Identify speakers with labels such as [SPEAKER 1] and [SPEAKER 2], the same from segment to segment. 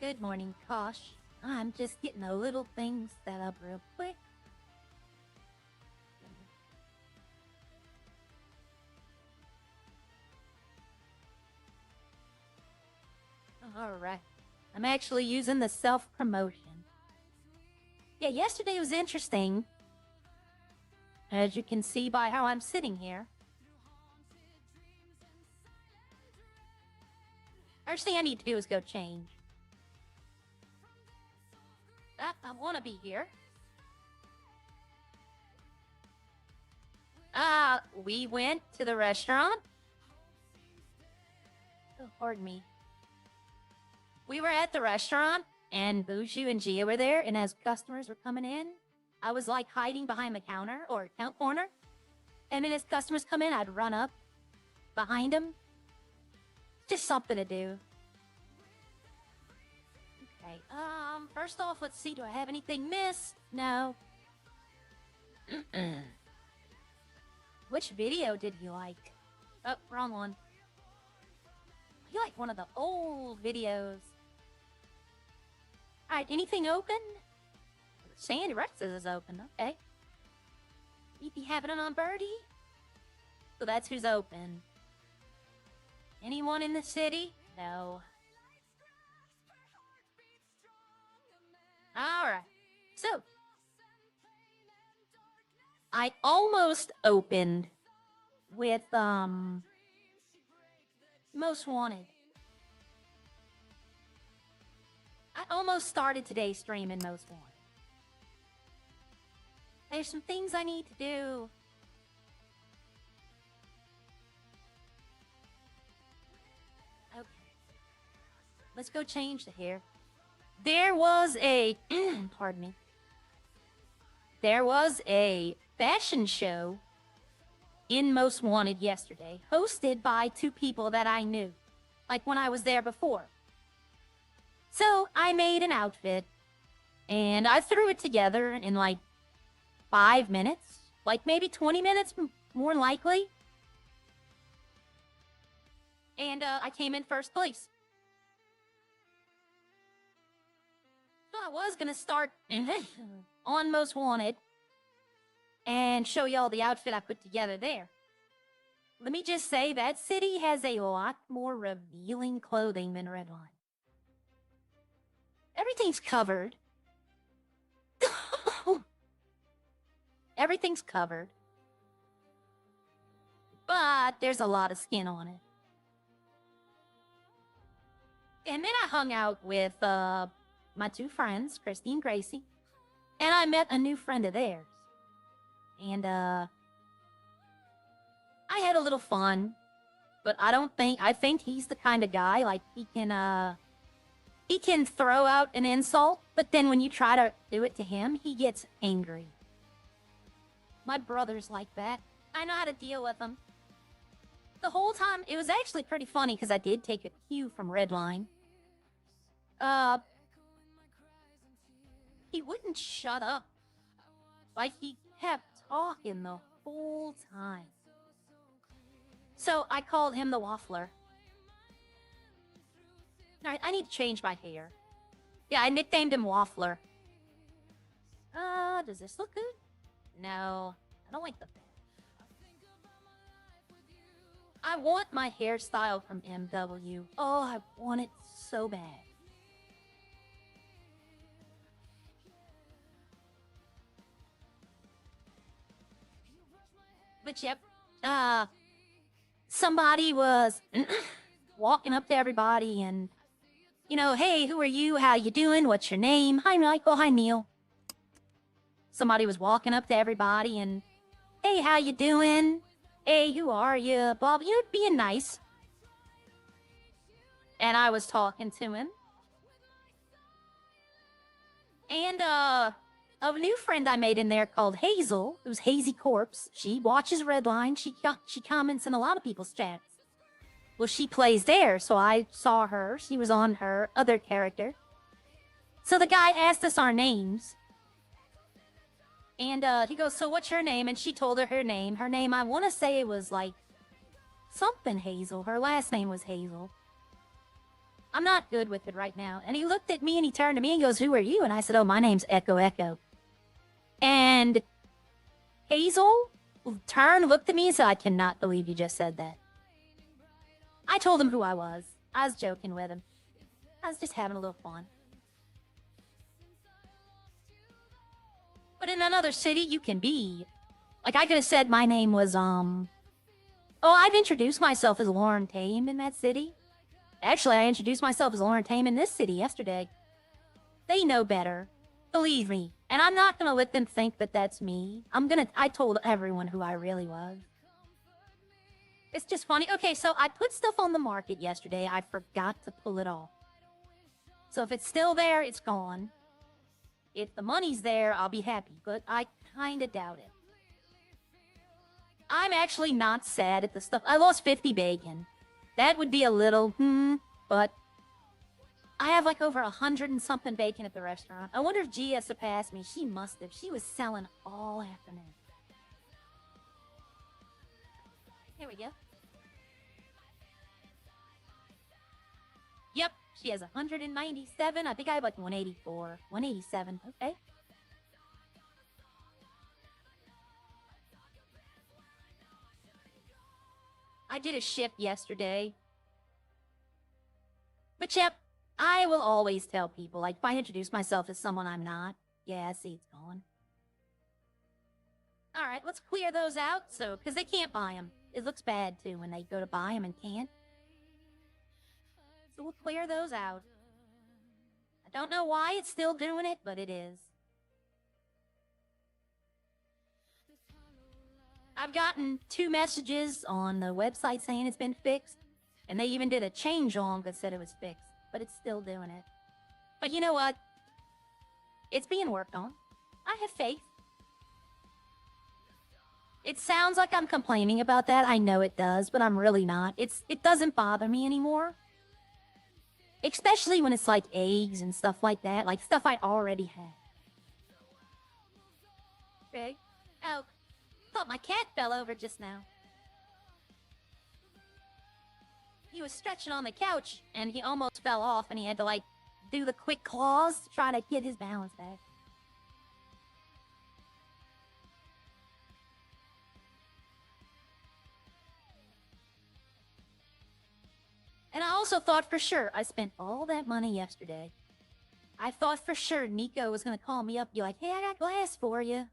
[SPEAKER 1] Good morning, Kosh. I'm just getting a little thing set up real quick. Alright. I'm actually using the self-promotion. Yeah, yesterday was interesting. As you can see by how I'm sitting here. First thing I need to do is go change. I want to be here. We went to the restaurant. Oh, pardon me. We were at the restaurant, and Bushu and Gia were there, and as customers were coming in, I was like hiding behind the counter or count corner. And then as customers come in, I'd run up behind them. Just something to do. Okay, first off, let's see, do I have anything missed? No. Which video did you like? Oh, wrong one. You like one of the old videos. Alright, anything open? Sandy Rex's is open, okay. You be having it on Birdie? So that's who's open. Anyone in the city? No. Alright. So, I almost opened with, Most Wanted. I almost started today's stream in Most Wanted. There's some things I need to do. Okay. Let's go change the hair. There was a... pardon me. There was a fashion show in Most Wanted yesterday, hosted by two people that I knew, like when I was there before. So I made an outfit, and I threw it together in like 5 minutes, like maybe 20 minutes, more likely. And I came in first place. So I was gonna start on Most Wanted and show y'all the outfit I put together there. Let me just say that city has a lot more revealing clothing than Redline. Everything's covered. Everything's covered. But there's a lot of skin on it. And then I hung out with my two friends, Christy and Gracie. And I met a new friend of theirs. And I had a little fun. But I think he's the kind of guy, like, he can throw out an insult, but then when you try to do it to him, he gets angry. My brother's like that. I know how to deal with him. The whole time, it was actually pretty funny, because I did take a cue from Redline. He wouldn't shut up. Like, he kept talking the whole time. So, I called him the Waffler. Alright, I need to change my hair. Yeah, I nicknamed him Waffler. Does this look good? No, I don't like the... I want my hairstyle from MW. Oh, I want it so bad. But yep, somebody was walking up to everybody and, you know, hey, who are you? How you doing? What's your name? Hi, Michael. Hi, Neil. Somebody was walking up to everybody and, hey, how you doing? Hey, who are you? Bob, you're being nice. And I was talking to him. And, a new friend I made in there called Hazel, who's Hazy Corpse. She watches Redline. She comments in a lot of people's chats. Well, she plays there, so I saw her. She was on her other character. So the guy asked us our names. And he goes, so what's your name? And she told her name. Her name, I want to say it was like something Hazel. Her last name was Hazel. I'm not good with it right now. And he looked at me and he turned to me and goes, who are you? And I said, oh, my name's Echo Echo. And Hazel turned, looked at me and said, I cannot believe you just said that. I told him who I was. I was joking with him. I was just having a little fun. But in another city, you can be. Like, I could have said my name was, Oh, I've introduced myself as Lauren Tame in that city. Actually, I introduced myself as Lauren Tame in this city yesterday. They know better. Believe me. And I'm not gonna let them think that that's me. I told everyone who I really was. It's just funny. Okay, so I put stuff on the market yesterday. I forgot to pull it off. So if it's still there, it's gone. If the money's there, I'll be happy, but I kinda doubt it. I'm actually not sad at the stuff. I lost 50 bacon. That would be a little, but I have like over 100 and something bacon at the restaurant. I wonder if Gia surpassed me. She must have. She was selling all afternoon. Here we go. Yep, she has 197. I think I have like 184, 187. Okay. I did a shift yesterday. But yep, I will always tell people, like, if I introduce myself as someone I'm not. Yeah, see, it's gone. Alright, let's clear those out, because they can't buy them. It looks bad, too, when they go to buy them and can't. So we'll clear those out. I don't know why it's still doing it, but it is. I've gotten 2 messages on the website saying it's been fixed. And they even did a change log that said it was fixed. But it's still doing it. But you know what? It's being worked on. I have faith. It sounds like I'm complaining about that. I know it does, but I'm really not. It doesn't bother me anymore. Especially when it's like eggs and stuff like that. Like stuff I already had. Okay. Oh, thought my cat fell over just now. He was stretching on the couch, and he almost fell off, and he had to, like, do the quick claws to try to get his balance back. And I also thought for sure, I spent all that money yesterday. I thought for sure Nico was gonna call me up and be like, hey, I got glass for you.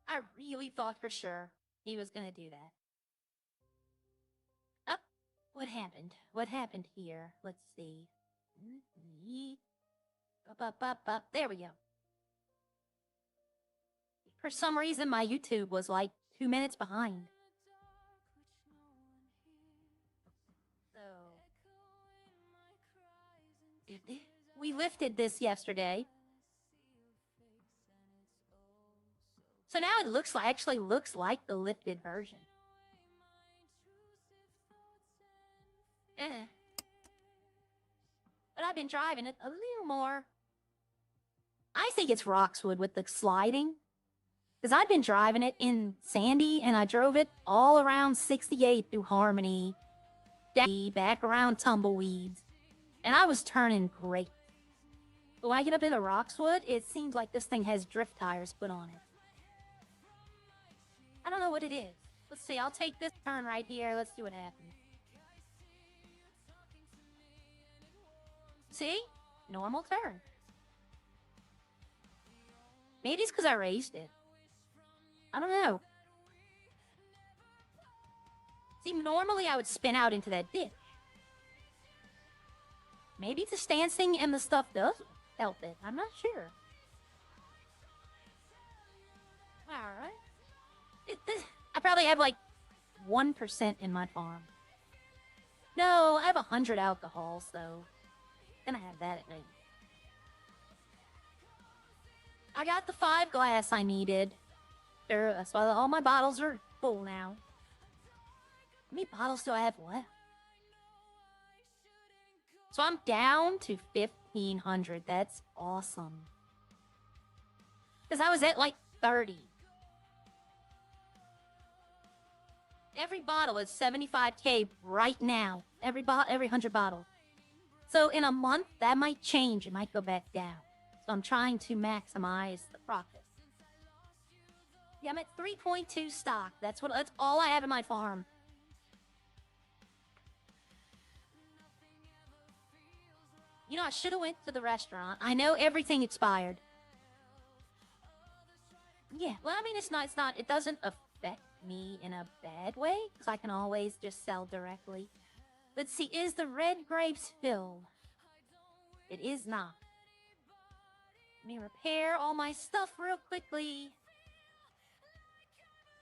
[SPEAKER 1] I really thought for sure he was gonna do that. What happened? What happened here? Let's see. Up. There we go. For some reason, my YouTube was like 2 minutes behind. So, we lifted this yesterday. So now it actually looks like the lifted version. But I've been driving it a little more. I think it's Roxwood with the sliding. Because I've been driving it in Sandy, and I drove it all around 68 through Harmony, back around Tumbleweeds. And I was turning great. But when I get up into Roxwood, it seems like this thing has drift tires put on it. I don't know what it is. Let's see, I'll take this turn right here. Let's see what happens. See? Normal turn. Maybe it's because I raised it. I don't know. See, normally I would spin out into that ditch. Maybe the stancing and the stuff does help it. I'm not sure. Alright. I probably have like 1% in my farm. No, I have 100 alcohol, so... gonna have that at night. I got the 5 glass I needed. That's why all my bottles are full now. How many bottles do I have left? So I'm down to 1,500. That's awesome. Because I was at like 30. Every bottle is 75k right now. every 100 bottles. So in a month, that might change. It might go back down. So I'm trying to maximize the profit. Yeah, I'm at 3.2 stock. That's all I have in my farm. You know, I should have went to the restaurant. I know everything expired. Yeah, well, I mean, it doesn't affect me in a bad way, because I can always just sell directly. Let's see, is the red grapes filled? It is not. Let me repair all my stuff real quickly.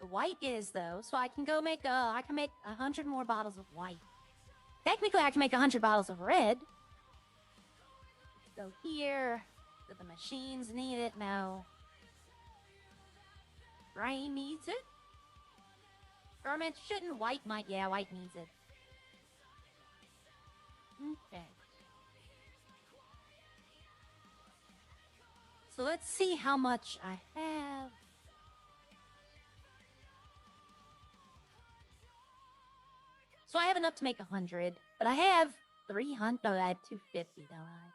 [SPEAKER 1] The white is, though, so I can go make, I can make 100 more bottles of white. Technically, I can make 100 bottles of red. Let's go here. Do the machines need it? No. Brain needs it. Ferment shouldn't. White might. Yeah, white needs it. Okay. So let's see how much I have. So I have enough to make 100, but I have 300. No, I have 250, don't I?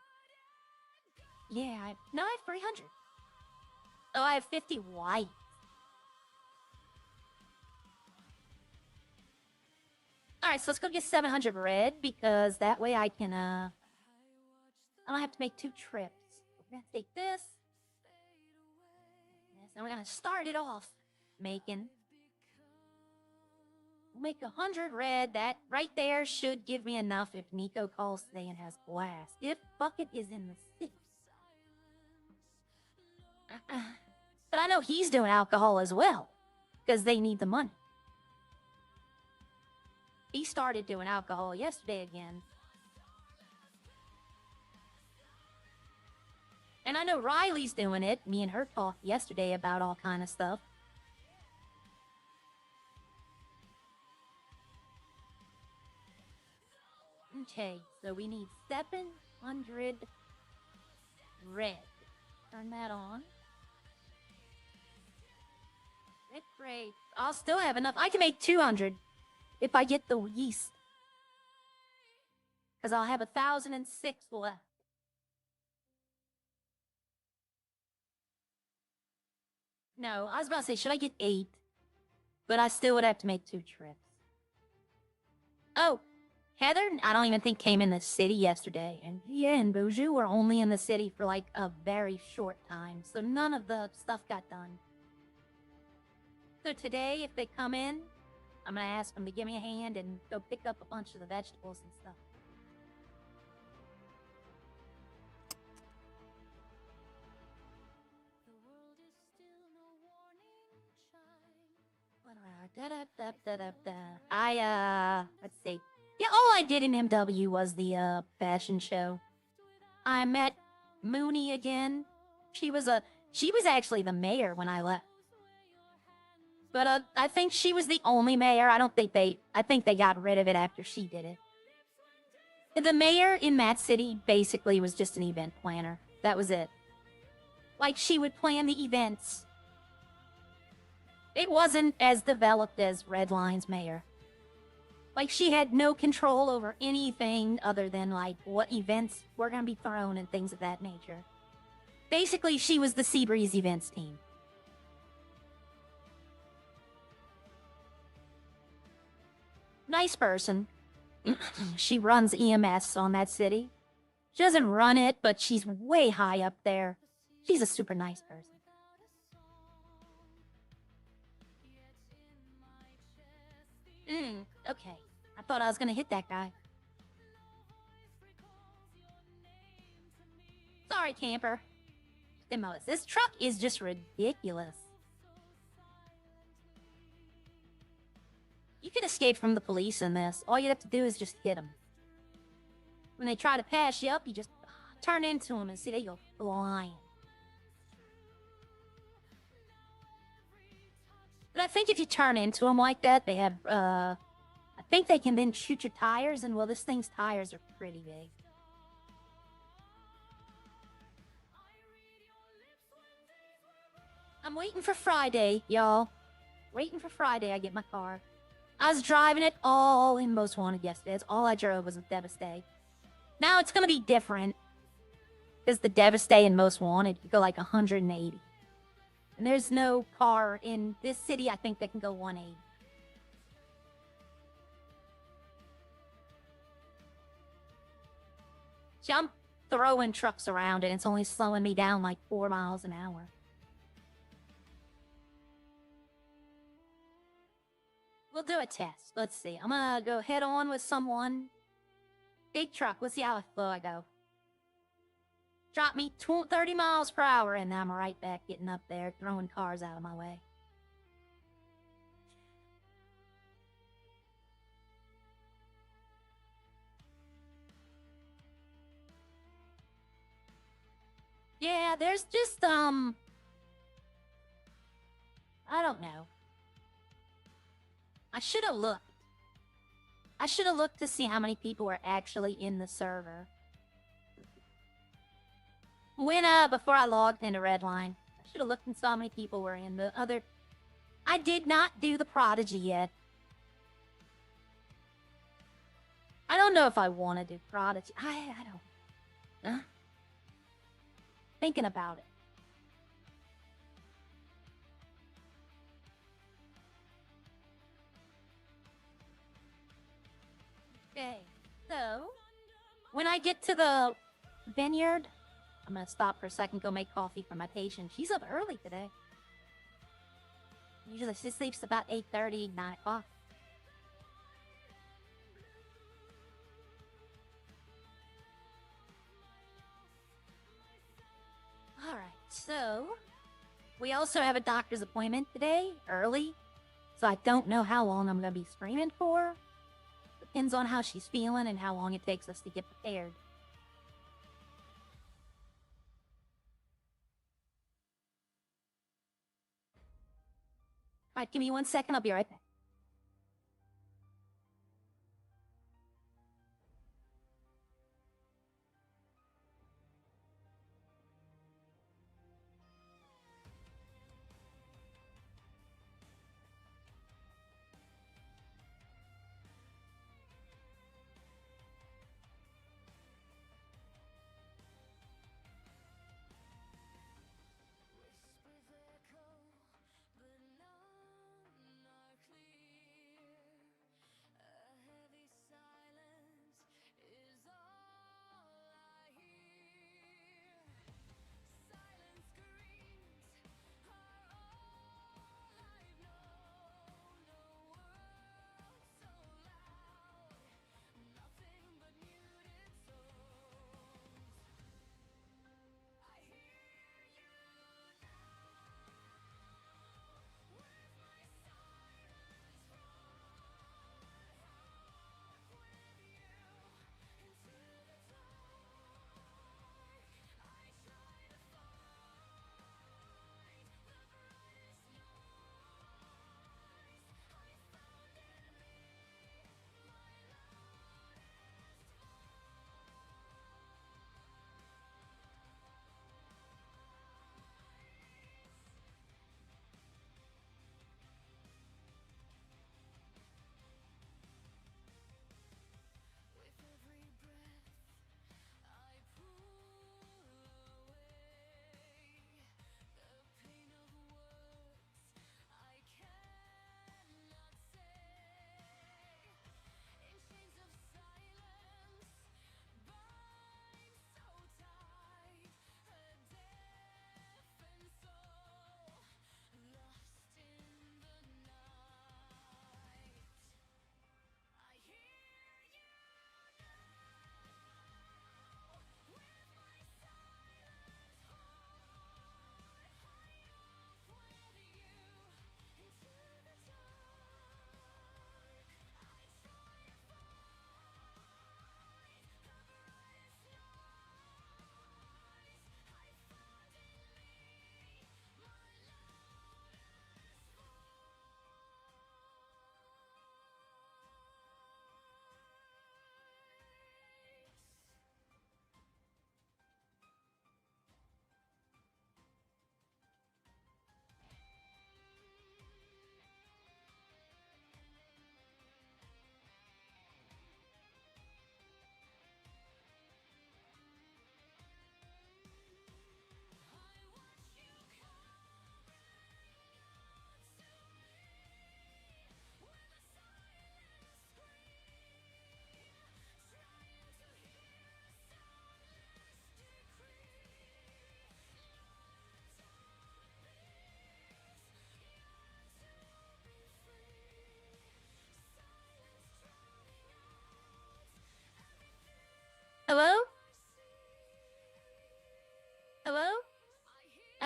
[SPEAKER 1] Yeah, I have 300. Oh, I have 50 white. Alright, so let's go get 700 red, because that way I can, I don't have to make 2 trips. We're gonna take this. And we're gonna start it off making. We'll make 100 red. That right there should give me enough if Nico calls today and has blast. If Bucket is in the city. But I know he's doing alcohol as well, because they need the money. He started doing alcohol yesterday again. And I know Riley's doing it. Me and her talked yesterday about all kind of stuff. Okay, so we need 700 red. Turn that on. Red grape. I'll still have enough. I can make 200 if I get the yeast. Because I'll have 1,006 left. No, I was about to say, should I get 8? But I still would have to make 2 trips. Oh, Heather, I don't even think came in the city yesterday. And Gia and Boujou were only in the city for like a very short time. So none of the stuff got done. So today, if they come in, I'm gonna ask them to give me a hand and go pick up a bunch of the vegetables and stuff. Let's see. Yeah, all I did in MW was the, fashion show. I met Mooney again. She was actually the mayor when I left. But, I think she was the only mayor. I think they got rid of it after she did it. The mayor in Matt City basically was just an event planner. That was it. Like, she would plan the events. It wasn't as developed as Redline's mayor. Like, she had no control over anything other than, like, what events were gonna be thrown and things of that nature. Basically, she was the Seabreeze events team. Nice person. She runs EMS on that city. She doesn't run it, but she's way high up there. She's a super nice person. Okay. I thought I was gonna hit that guy. Sorry, camper. Demos. This truck is just ridiculous. You can escape from the police in this. All you have to do is just hit them. When they try to pass you up, you just turn into them and see they go flying. But I think if you turn into them like that, they have, I think they can then shoot your tires, and well, this thing's tires are pretty big. I'm waiting for Friday, y'all. Waiting for Friday, I get my car. I was driving it all in Most Wanted yesterday. That's all I drove was a Devastate. Now it's gonna be different. Because the Devastate in Most Wanted, you go like 180. And there's no car in this city, I think, that can go 180. See, I'm throwing trucks around and it's only slowing me down like 4 miles an hour. We'll do a test. Let's see. I'm gonna go head on with someone. Big truck. Let's see how slow I go. Drop me 30 miles per hour, and I'm right back getting up there, throwing cars out of my way. Yeah, there's just, I don't know. I should have looked. I should have looked to see how many people were actually in the server. When, before I logged into Redline, I should have looked and saw how many people were in the other... I did not do the Prodigy yet. I don't know if I want to do Prodigy. I don't... Thinking about it. Okay, so... When I get to the vineyard... I'm gonna stop for a second, go make coffee for my patient. She's up early today. Usually she sleeps about 8:30, 9 o'clock. Alright, so... We also have a doctor's appointment today, early. So I don't know how long I'm gonna be streaming for. Depends on how she's feeling and how long it takes us to get prepared. Alright, give me 1 second, I'll be right back.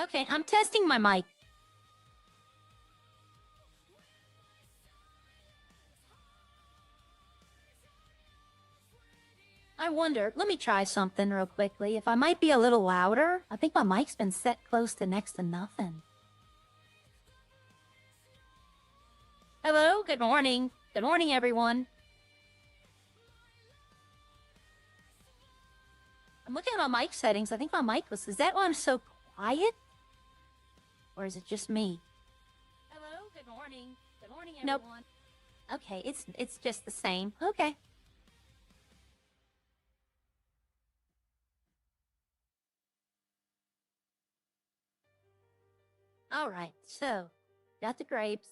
[SPEAKER 1] Okay, I'm testing my mic. I wonder, let me try something real quickly. If I might be a little louder, I think my mic's been set close to next to nothing. Hello, good morning. Good morning, everyone. I'm looking at my mic settings. I think my mic was... Is that why I'm so quiet? Or is it just me? Hello, good morning. Good morning, everyone. Nope. Okay, it's just the same. Okay. All right, so got the grapes.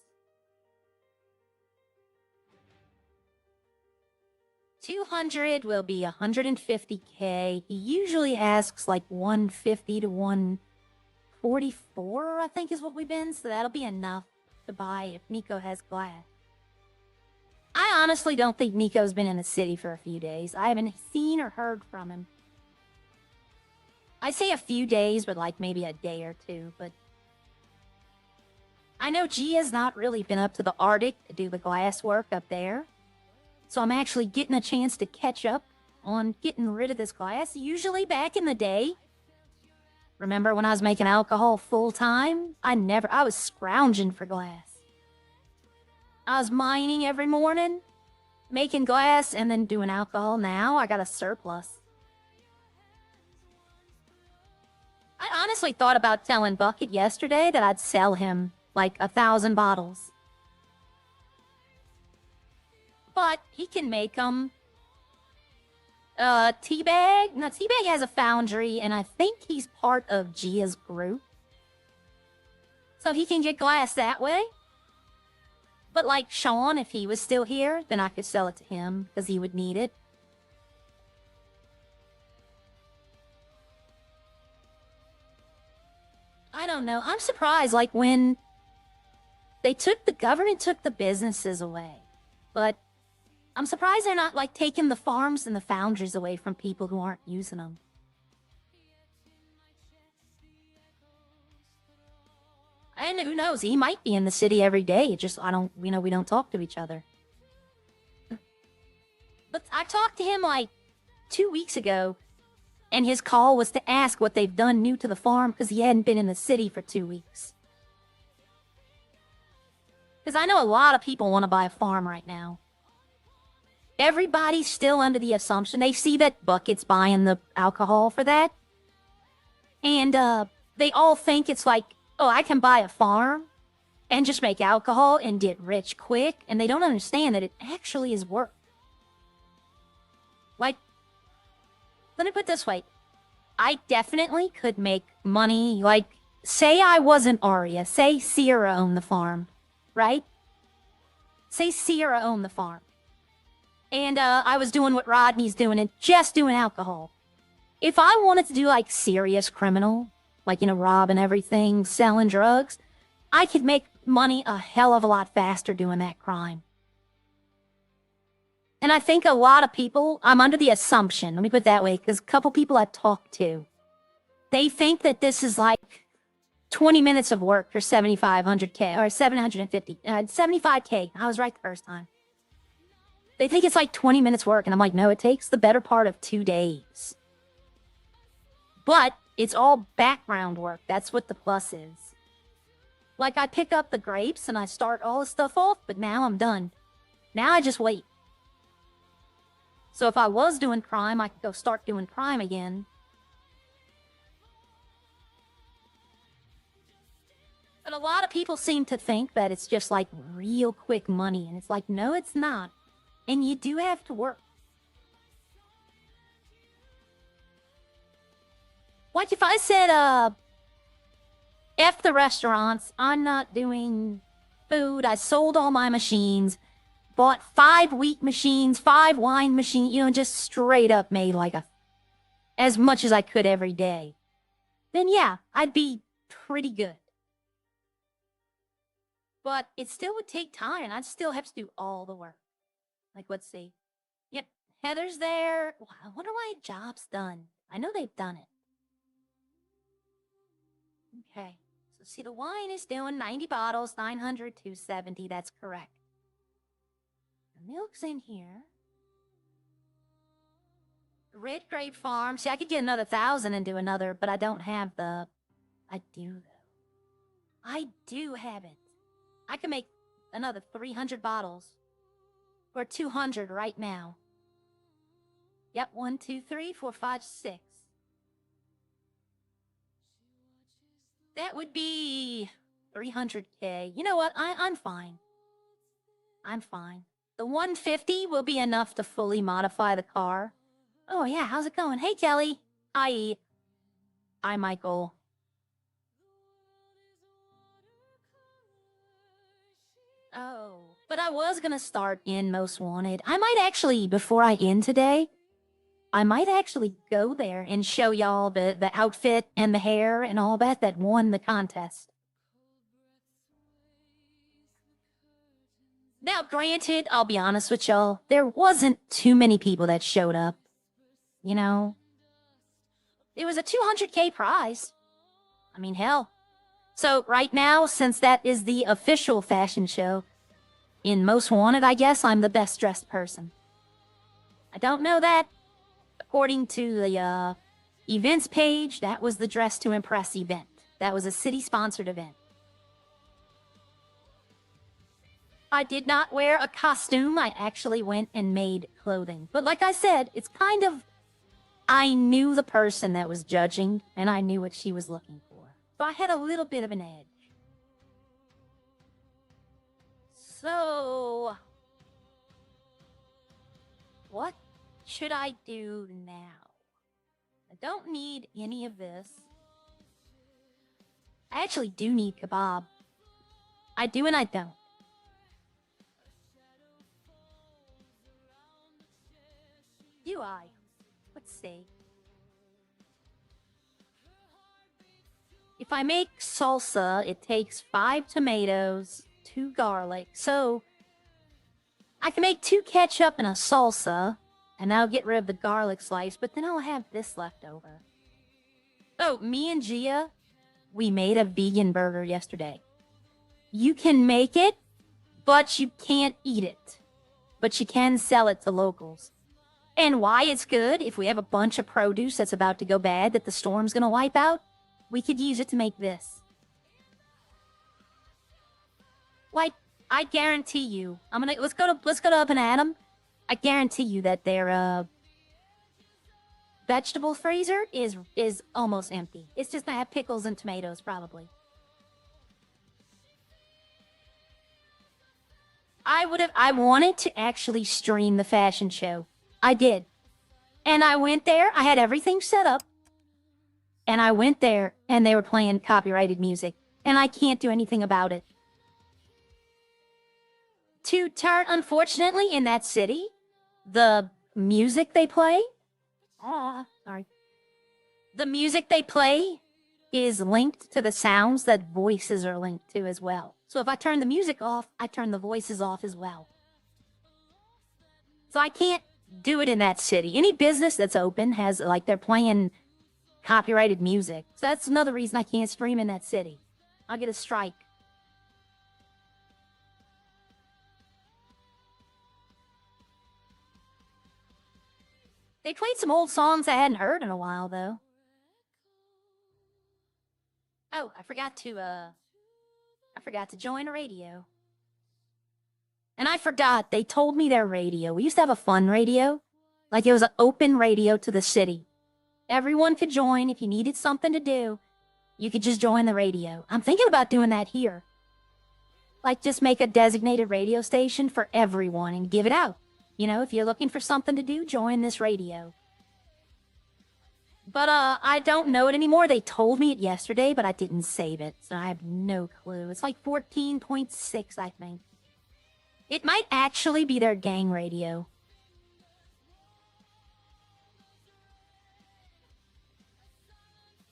[SPEAKER 1] 200 will be 150K. He usually asks like 150 to 144, I think is what we've been, so that'll be enough to buy if Nico has glass. I honestly don't think Nico's been in the city for a few days. I haven't seen or heard from him. I say a few days, but like maybe a day or two, but... I know Gia's not really been up to the Arctic to do the glass work up there. So I'm actually getting a chance to catch up on getting rid of this glass. Usually back in the day, remember when I was making alcohol full-time? I was scrounging for glass. I was mining every morning, making glass, and then doing alcohol. Now I got a surplus. I honestly thought about telling Bucket yesterday that I'd sell him like 1,000 bottles. But he can make them. Teabag? No, Teabag has a foundry, and I think he's part of Gia's group. So he can get glass that way. But like Sean, if he was still here, then I could sell it to him, because he would need it. I don't know. I'm surprised, like, when the government took the businesses away. But I'm surprised they're not, like, taking the farms and the foundries away from people who aren't using them. And who knows, he might be in the city every day. Just, we don't talk to each other. But I talked to him, like, 2 weeks ago, and his call was to ask what they've done new to the farm because he hadn't been in the city for 2 weeks. Because I know a lot of people want to buy a farm right now. Everybody's still under the assumption they see that Bucket's buying the alcohol for that. And they all think it's like, oh, I can buy a farm and just make alcohol and get rich quick. And they don't understand that it actually is work. Like, let me put it this way. I definitely could make money. Like, say I wasn't Arya. Say Sierra owned the farm. Right? Say Sierra owned the farm. And I was doing what Rodney's doing and just doing alcohol. If I wanted to do, like, serious criminal, like, rob and everything, selling drugs, I could make money a hell of a lot faster doing that crime. And I think a lot of people, I'm under the assumption, let me put it that way, because a couple people I've talked to, they think that this is like 20 minutes of work for 7,500K, or 750, 75K. I was right the first time. They think it's like 20 minutes work, and I'm like, no, it takes the better part of 2 days. But it's all background work. That's what the plus is. Like, I pick up the grapes, and I start all the stuff off, but now I'm done. Now I just wait. So if I was doing crime, I could go start doing crime again. But a lot of people seem to think that it's just like real quick money, and it's like, no, it's not. And you do have to work. What if I said, F the restaurants, I'm not doing food, I sold all my machines, bought 5 wheat machines, 5 wine machines, just straight up made like as much as I could every day. Then yeah, I'd be pretty good. But it still would take time, and I'd still have to do all the work. Like, let's see. Yep, Heather's there. I wonder why Job's done. I know they've done it. Okay. So see, the wine is doing 90 bottles, 900, 270. That's correct. The milk's in here. Red Grape Farm. See, I could get another 1,000 and do another, but I don't have the... I do, though. I do have it. I can make another 300 bottles for 200 right now. Yep, 1, 2, 3, 4, 5, 6. That would be 300K. You know what? I'm fine. I'm fine. The 150 will be enough to fully modify the car. Oh, yeah. How's it going? Hey, Kelly. Hi, Michael. Oh, but I was gonna start in Most Wanted. I might actually, before I end today, I might actually go there and show y'all the outfit and the hair and all that won the contest. Now, granted, I'll be honest with y'all, there wasn't too many people that showed up. You know? It was a 200K prize. I mean, hell. So, right now, since that is the official fashion show, in Most Wanted, I guess I'm the best dressed person. I don't know that. According to the events page, that was the Dress to Impress event. That was a city-sponsored event. I did not wear a costume. I actually went and made clothing. But like I said, it's kind of... I knew the person that was judging, and I knew what she was looking for. So I had a little bit of an edge. So... what should I do now? I don't need any of this. I actually do need kebab. I do and I don't. Do I? Let's see. If I make salsa, it takes 5 tomatoes, 2 garlic. So, I can make 2 ketchup and a salsa, and I'll get rid of the garlic slice, but then I'll have this left over. Oh, me and Gia, we made a vegan burger yesterday. You can make it, but you can't eat it. But you can sell it to locals. And why it's good, if we have a bunch of produce that's about to go bad that the storm's gonna wipe out, we could use it to make this. Why, I guarantee you, let's go to Up and Adam. I guarantee you that their vegetable freezer is almost empty. It's just gonna have pickles and tomatoes, probably. I wanted to actually stream the fashion show. I did. And I went there, I had everything set up. And I went there, and they were playing copyrighted music. And I can't do anything about it. To turn, unfortunately, in that city, the music they play... sorry. The music they play is linked to the sounds that voices are linked to as well. So if I turn the music off, I turn the voices off as well. So I can't do it in that city. Any business that's open has, like, they're playing copyrighted music. So that's another reason I can't stream in that city. I'll get a strike. They played some old songs I hadn't heard in a while, though. Oh, I forgot to join a radio. And I forgot, they told me their radio. We used to have a fun radio. Like, it was an open radio to the city. Everyone could join if you needed something to do. You could just join the radio. I'm thinking about doing that here. Like, just make a designated radio station for everyone and give it out. You know, if you're looking for something to do, join this radio. But, I don't know it anymore. They told me it yesterday, but I didn't save it, so I have no clue. It's like 14.6, I think. It might actually be their gang radio.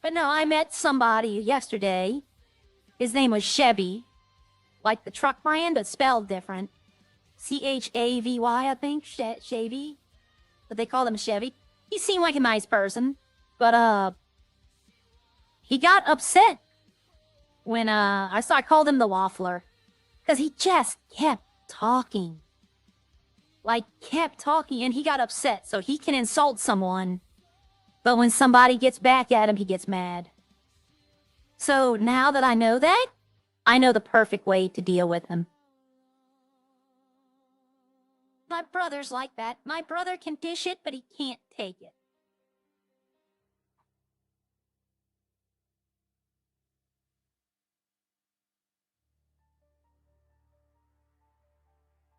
[SPEAKER 1] But no, I met somebody yesterday. His name was Chevy. Like the truck brand, but spelled different. Chavy, I think. Chevy. But they call him Chevy. He seemed like a nice person. But, he got upset when I called him the waffler, because he just kept talking. Like, kept talking, and he got upset, so he can insult someone, but when somebody gets back at him, he gets mad. So now that I know that, I know the perfect way to deal with him. My brother's like that. My brother can dish it, but he can't take it.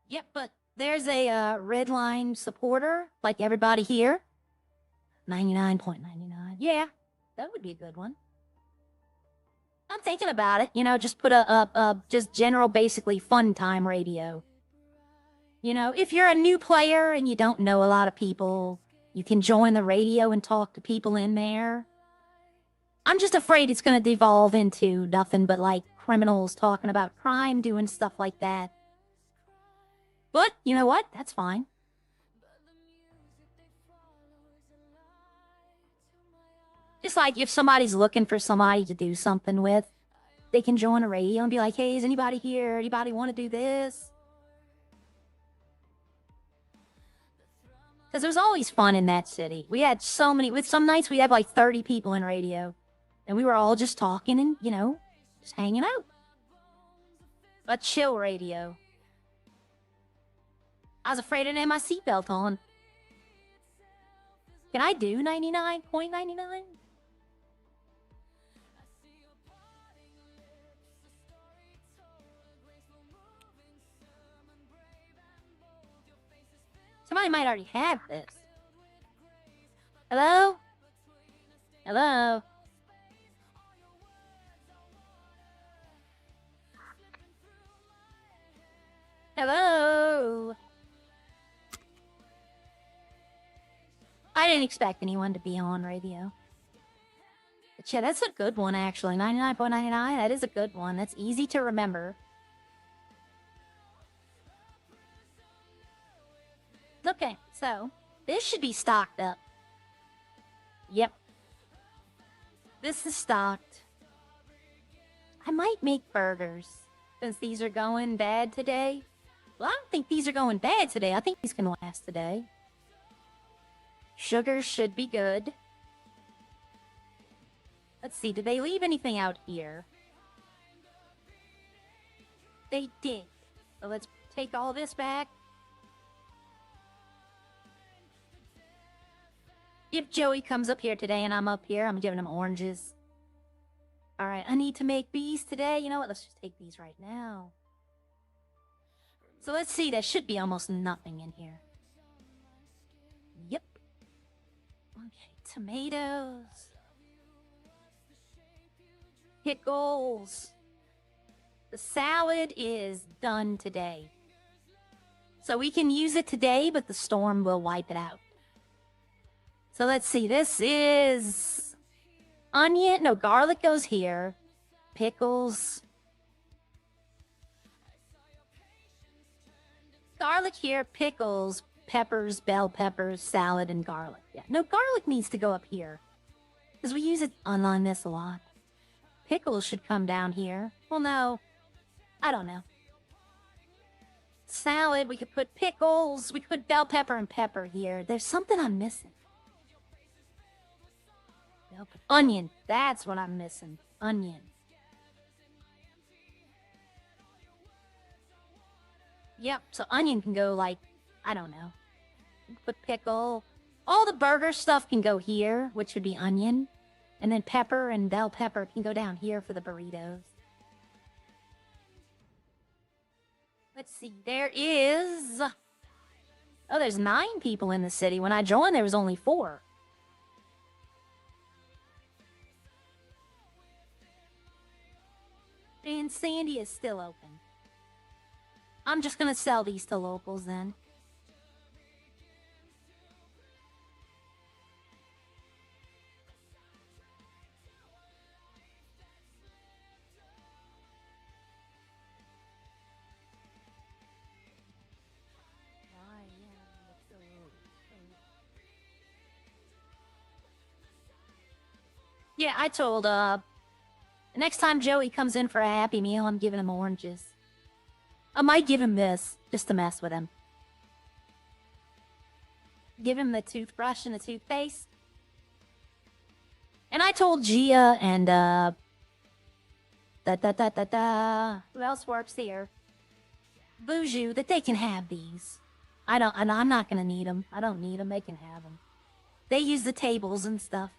[SPEAKER 1] Yep, but there's a Redline supporter, like everybody here. 99.99. Yeah, that would be a good one. I'm thinking about it. You know, just put a just general, basically fun time radio. You know, if you're a new player and you don't know a lot of people, you can join the radio and talk to people in there. I'm just afraid it's going to devolve into nothing but like criminals talking about crime, doing stuff like that. But you know what? That's fine. Just like if somebody's looking for somebody to do something with, they can join a radio and be like, hey, is anybody here? Anybody want to do this? Because there's always fun in that city. We had so many, with some nights we had like 30 people in radio. And we were all just talking and, you know, just hanging out. A chill radio. I was afraid I didn't have my seatbelt on. Can I do 99.99? Somebody might already have this. Hello? Hello? Hello? I didn't expect anyone to be on radio. But yeah, that's a good one, actually. 99.99, that is a good one. That's easy to remember. Okay, so this should be stocked up. Yep. This is stocked. I might make burgers, since these are going bad today. Well, I don't think these are going bad today. I think these can last today. Sugar should be good. Let's see, did they leave anything out here? They did. So let's take all this back. If Joey comes up here today and I'm up here, I'm giving him oranges. Alright, I need to make these today. You know what? Let's just take these right now. So let's see, there should be almost nothing in here. Yep. Okay, tomatoes. Pickles. The salad is done today. So we can use it today, but the storm will wipe it out. So let's see, this is onion. No, garlic goes here. Pickles. Garlic here, pickles, peppers, bell peppers, salad, and garlic. Yeah, no, garlic needs to go up here. Because we use it on this a lot. Pickles should come down here. Well, no. I don't know. Salad, we could put pickles. We could put bell pepper and pepper here. There's something I'm missing. Onion. That's what I'm missing. Onion. Yep, so onion can go like, I don't know. Put pickle. All the burger stuff can go here, which would be onion. And then pepper and bell pepper can go down here for the burritos. Let's see, there is... Oh, there's 9 people in the city. When I joined, there was only 4. And Sandy is still open. I'm just gonna sell these to locals then. Yeah, I told The next time Joey comes in for a Happy Meal, I'm giving him oranges. I might give him this, just to mess with him. Give him the toothbrush and the toothpaste. And I told Gia and, who else works here? Boujou, that they can have these. I'm not gonna need them. I don't need them, they can have them. They use the tables and stuff.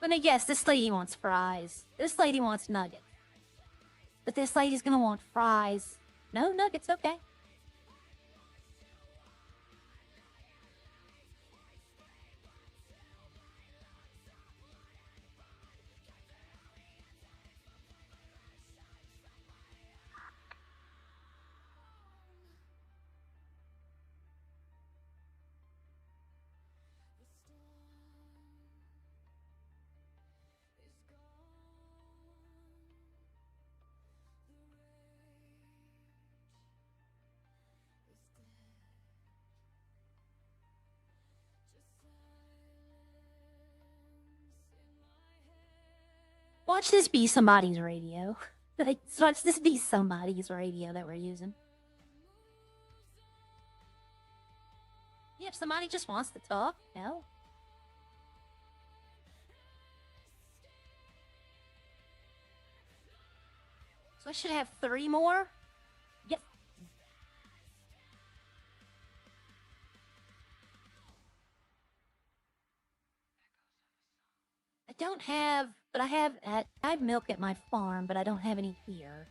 [SPEAKER 1] But yes, this lady wants fries. This lady wants nuggets. But this lady's gonna want fries. No nuggets, okay. Watch this be somebody's radio. Like, watch this be somebody's radio that we're using. Yeah, if somebody just wants to talk, no. So I should have 3 more? Yep. I don't have, but I have milk at my farm, but I don't have any here.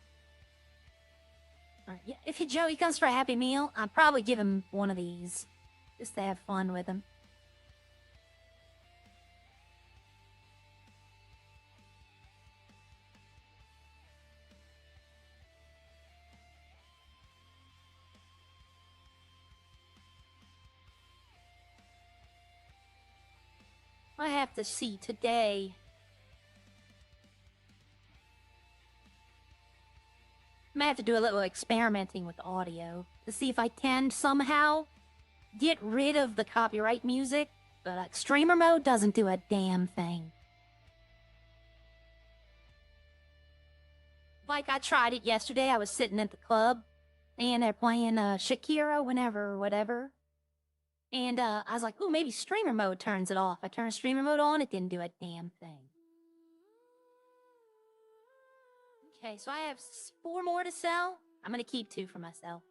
[SPEAKER 1] Alright, yeah, if Joey comes for a Happy Meal, I'll probably give him one of these. Just to have fun with him. I have to see today. I might have to do a little experimenting with audio to see if I can somehow get rid of the copyright music, but streamer mode doesn't do a damn thing. Like, I tried it yesterday. I was sitting at the club, and they're playing Shakira whenever or whatever. And I was like, ooh, maybe streamer mode turns it off. I turned streamer mode on, it didn't do a damn thing. Okay, so I have 4 more to sell. I'm gonna keep 2 for myself.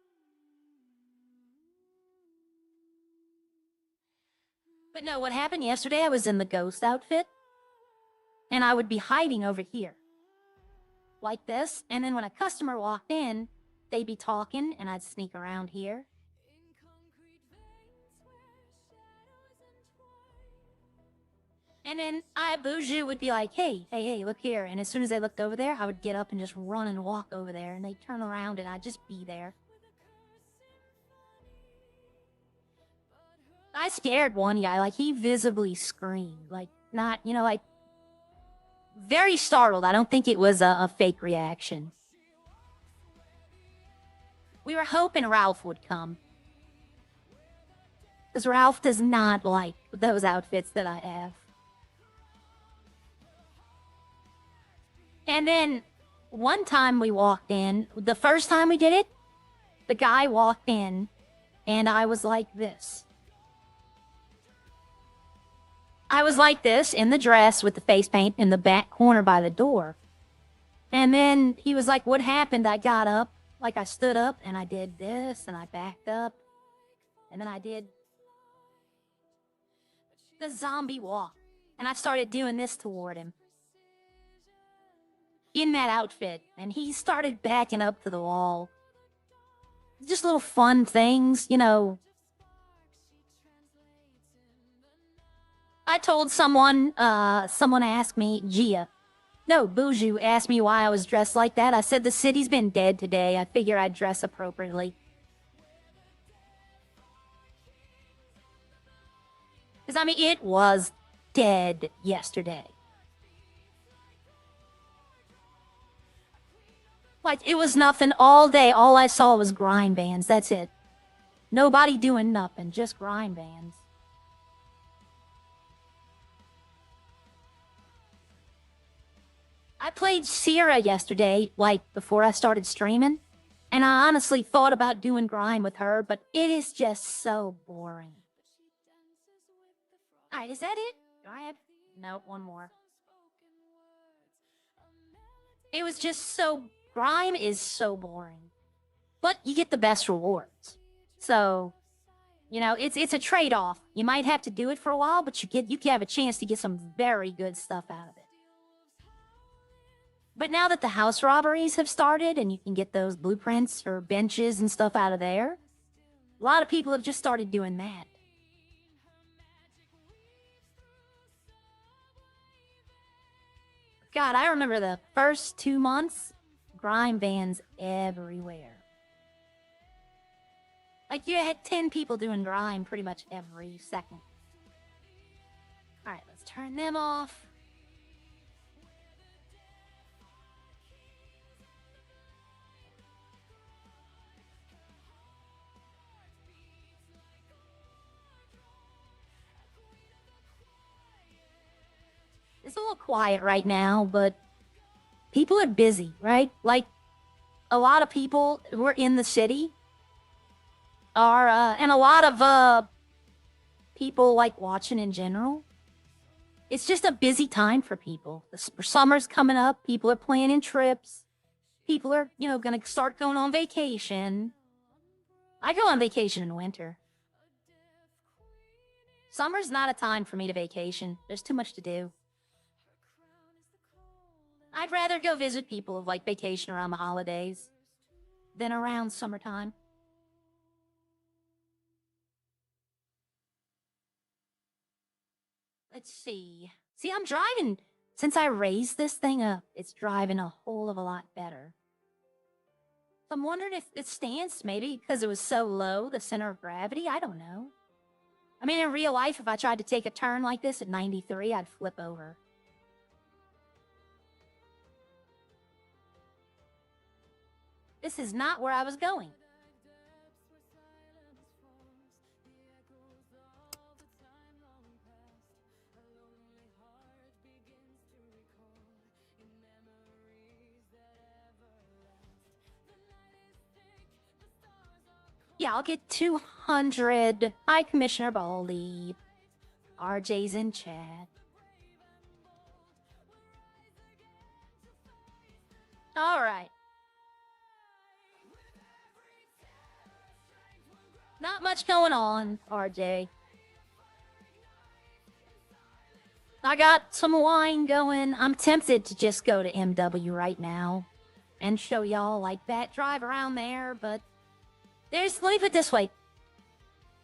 [SPEAKER 1] But no, what happened yesterday, I was in the ghost outfit. And I would be hiding over here. Like this. And then when a customer walked in, they'd be talking, and I'd sneak around here. And then Boujou would be like, hey, look here. And as soon as they looked over there, I would get up and just run and walk over there. And they'd turn around and I'd just be there. I scared one guy. Like, he visibly screamed. Like, not, you know, like, very startled. I don't think it was a fake reaction. We were hoping Ralph would come. Because Ralph does not like those outfits that I have. And then, one time we walked in, the first time we did it, the guy walked in, and I was like this. I was like this, in the dress, with the face paint, in the back corner by the door. And then, he was like, what happened? I got up, like I stood up, and I did this, and I backed up. And then I did the zombie walk. And I started doing this toward him. In that outfit, and he started backing up to the wall. Just little fun things, you know. I told someone asked me, Boujou asked me why I was dressed like that. I said the city's been dead today. I figure I'd dress appropriately. Because, I mean, it was dead yesterday. Like, it was nothing all day. All I saw was grind bands. That's it. Nobody doing nothing, just grind bands. I played Sierra yesterday, like, before I started streaming. And I honestly thought about doing grind with her, but it is just so boring. Alright, is that it? Do I have... No, one more. It was just so... Grime is so boring. But you get the best rewards. So, you know, it's a trade-off. You might have to do it for a while, but you can have a chance to get some very good stuff out of it. But now that the house robberies have started and you can get those blueprints or benches and stuff out of there, a lot of people have just started doing that. God, I remember the first 2 months, grime bans everywhere. Like, you had 10 people doing grime pretty much every second. Alright, let's turn them off. It's a little quiet right now, but people are busy, right? Like, a lot of people who are in the city are, and a lot of, people like watching in general. It's just a busy time for people. The summer's coming up. People are planning trips. People are, you know, gonna start going on vacation. I go on vacation in winter. Summer's not a time for me to vacation. There's too much to do. I'd rather go visit people of like vacation around the holidays than around summertime. Let's see. See, I'm driving. Since I raised this thing up, it's driving a whole of a lot better. So I'm wondering if it stands, maybe because it was so low, the center of gravity. I don't know. I mean, in real life, if I tried to take a turn like this at 93, I'd flip over. This is not where I was going. Yeah, I'll get 200. Hi, Commissioner Baldy. RJ's in chat. All right. Not much going on, RJ. I got some wine going. I'm tempted to just go to MW right now and show y'all like that drive around there, but let me put it this way.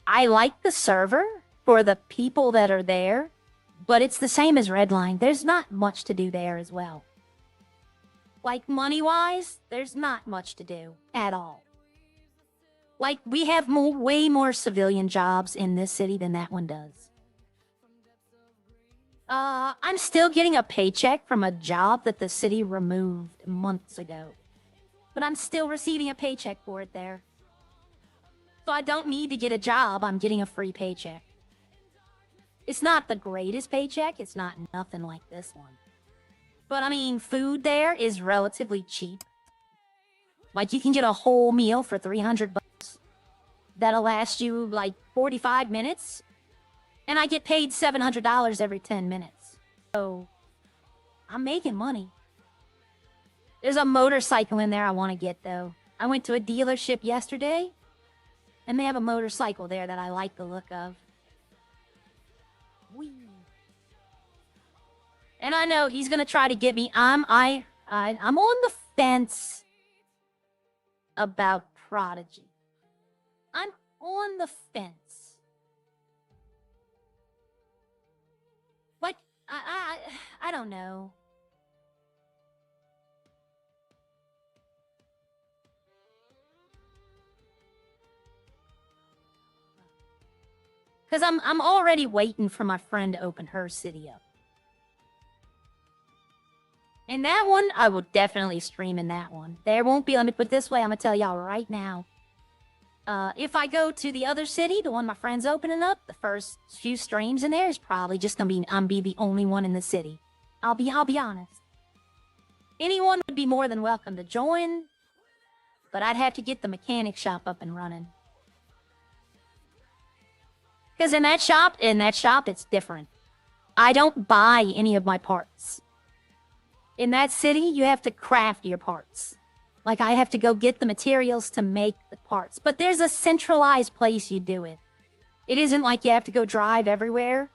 [SPEAKER 1] I like the server for the people that are there, but it's the same as Redline. There's not much to do there as well. Like, money-wise, there's not much to do at all. Like, we have way more civilian jobs in this city than that one does. I'm still getting a paycheck from a job that the city removed months ago. But I'm still receiving a paycheck for it there. So I don't need to get a job, I'm getting a free paycheck. It's not the greatest paycheck, it's not nothing like this one. But I mean, food there is relatively cheap. Like, you can get a whole meal for 300 bucks. That'll last you like 45 minutes. And I get paid $700 every 10 minutes. So, I'm making money. There's a motorcycle in there I want to get, though. I went to a dealership yesterday, and they have a motorcycle there that I like the look of. Whee! And I know he's gonna try to get me. I'm on the fence about Prodigy. I'm on the fence. Like, I don't know. Because I'm already waiting for my friend to open her city up. And that one, I will definitely stream in that one. There won't be, let me put it this way, I'm gonna tell y'all right now. If I go to the other city, the one my friend's opening up, the first few streams in there is probably just gonna be I'm be the only one in the city. I'll be honest. Anyone would be more than welcome to join, but I'd have to get the mechanic shop up and running. Because in that shop, it's different. I don't buy any of my parts. In that city, you have to craft your parts. Like, I have to go get the materials to make the parts. But there's a centralized place you do it. It isn't like you have to go drive everywhere.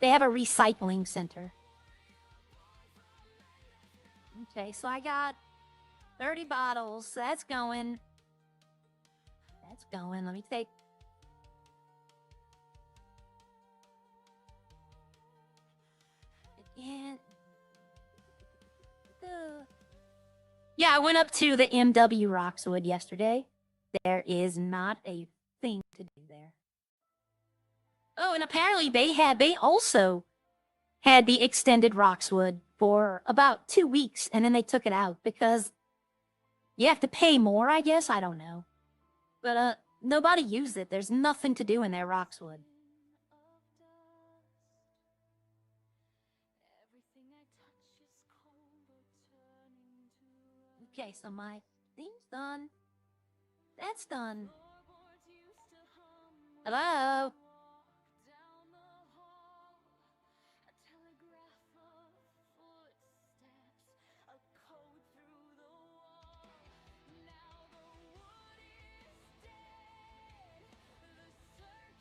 [SPEAKER 1] They have a recycling center. Okay, so I got 30 bottles. That's going. That's going. Let me take... Again. Yeah, I went up to the MW Roxwood yesterday. There is not a thing to do there. Oh, and apparently they also had the extended Roxwood for about 2 weeks, and then they took it out because you have to pay more, I guess. I don't know. But nobody used it. There's nothing to do in their Roxwood. Okay, so my thing's done. That's done. Hello?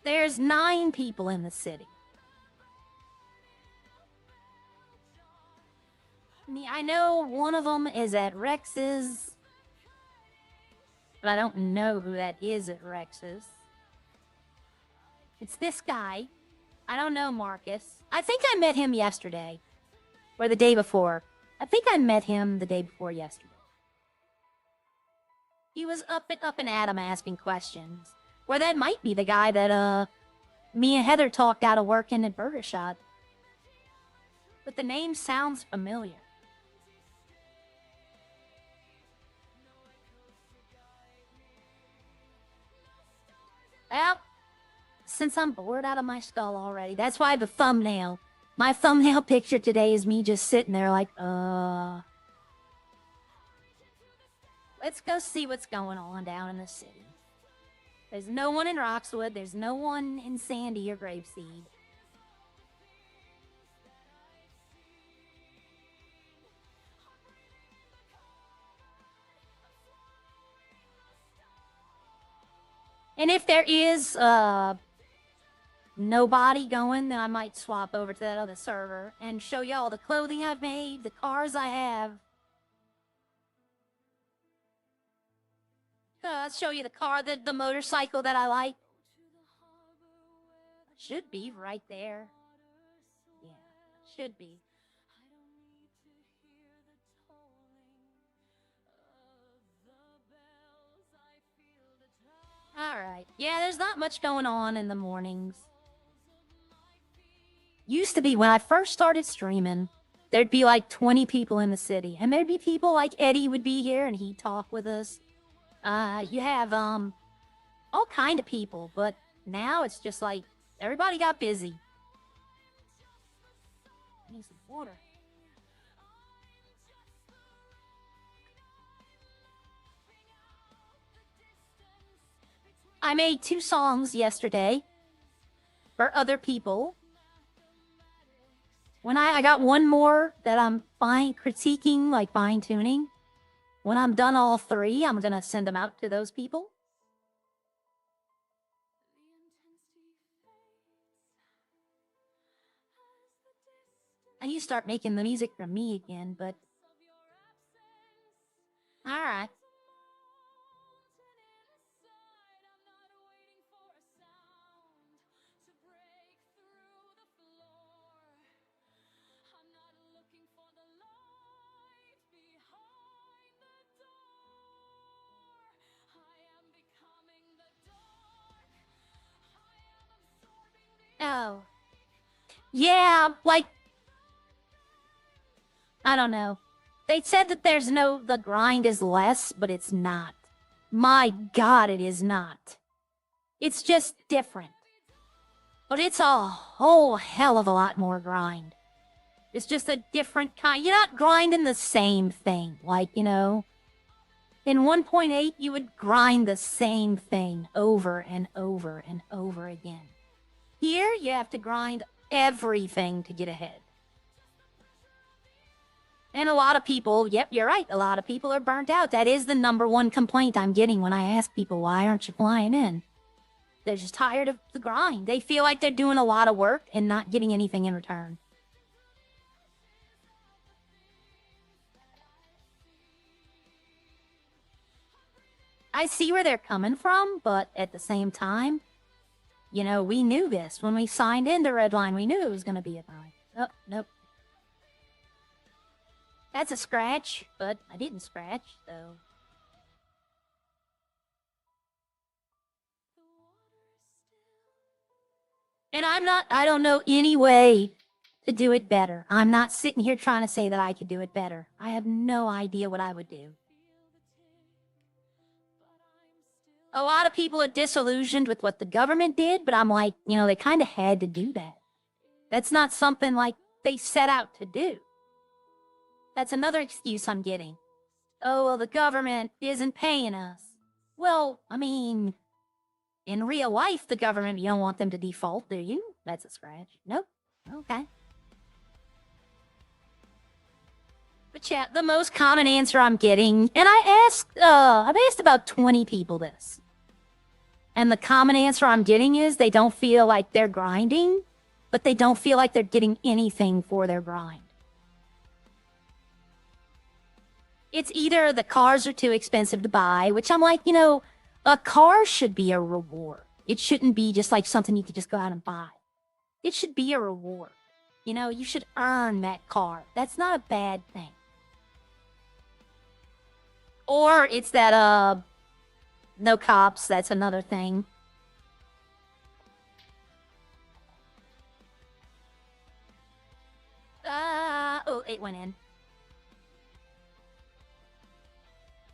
[SPEAKER 1] There's 9 people in the city. I know one of them is at Rex's, but I don't know who that is at Rex's. It's this guy. I don't know Marcus. I think I met him yesterday, or the day before. I think I met him the day before yesterday. He was up and at him asking questions. Or that might be the guy that me and Heather talked out of working at Burger Shot. But the name sounds familiar. Well, since I'm bored out of my skull already, that's why the thumbnail. My thumbnail picture today is me just sitting there like, Let's go see what's going on down in the city. There's no one in Roxwood. There's no one in Sandy or Grapeseed. And if there is nobody going, then I might swap over to that other server and show y'all the clothing I've made, the cars I have. I'll show you the car, the motorcycle that I like. Should be right there. Yeah, should be. Alright. Yeah, there's not much going on in the mornings. Used to be, when I first started streaming, there'd be like 20 people in the city. And there'd be people like Eddie would be here and he'd talk with us. You have, all kind of people. But now it's just like, everybody got busy. I need some water. I made 2 songs yesterday for other people. When I got one more that I'm critiquing, like fine-tuning. When I'm done all 3, I'm gonna send them out to those people. I need to start making the music for me again, but... Alright. Oh. Yeah, like... I don't know. They said that the grind is less, but it's not. My God, it is not. It's just different. But it's a whole hell of a lot more grind. It's just a different kind. You're not grinding the same thing. Like, in 1.8, you would grind the same thing over and over and over again. Here, you have to grind everything to get ahead. And a lot of people, yep, you're right, a lot of people are burnt out. That is the #1 complaint I'm getting when I ask people, why aren't you flying in? They're just tired of the grind. They feel like they're doing a lot of work and not getting anything in return. I see where they're coming from, but at the same time, we knew this. When we signed into Redline, we knew it was going to be a grind. Oh, nope. That's a scratch, but I didn't scratch, so... And I don't know any way to do it better. I'm not sitting here trying to say that I could do it better. I have no idea what I would do. A lot of people are disillusioned with what the government did, but I'm like, they kind of had to do that. That's not something like they set out to do. That's another excuse I'm getting. Oh, well, the government isn't paying us. Well, I mean, in real life, the government, you don't want them to default, do you? That's a scratch. Nope. Okay. But yeah, the most common answer I'm getting, and I've asked about 20 people this. And the common answer I'm getting is they don't feel like they're grinding, but they don't feel like they're getting anything for their grind. It's either the cars are too expensive to buy, which I'm like, a car should be a reward. It shouldn't be just like something you could just go out and buy. It should be a reward. You should earn that car. That's not a bad thing. Or it's that, no cops, that's another thing. Oh, it went in.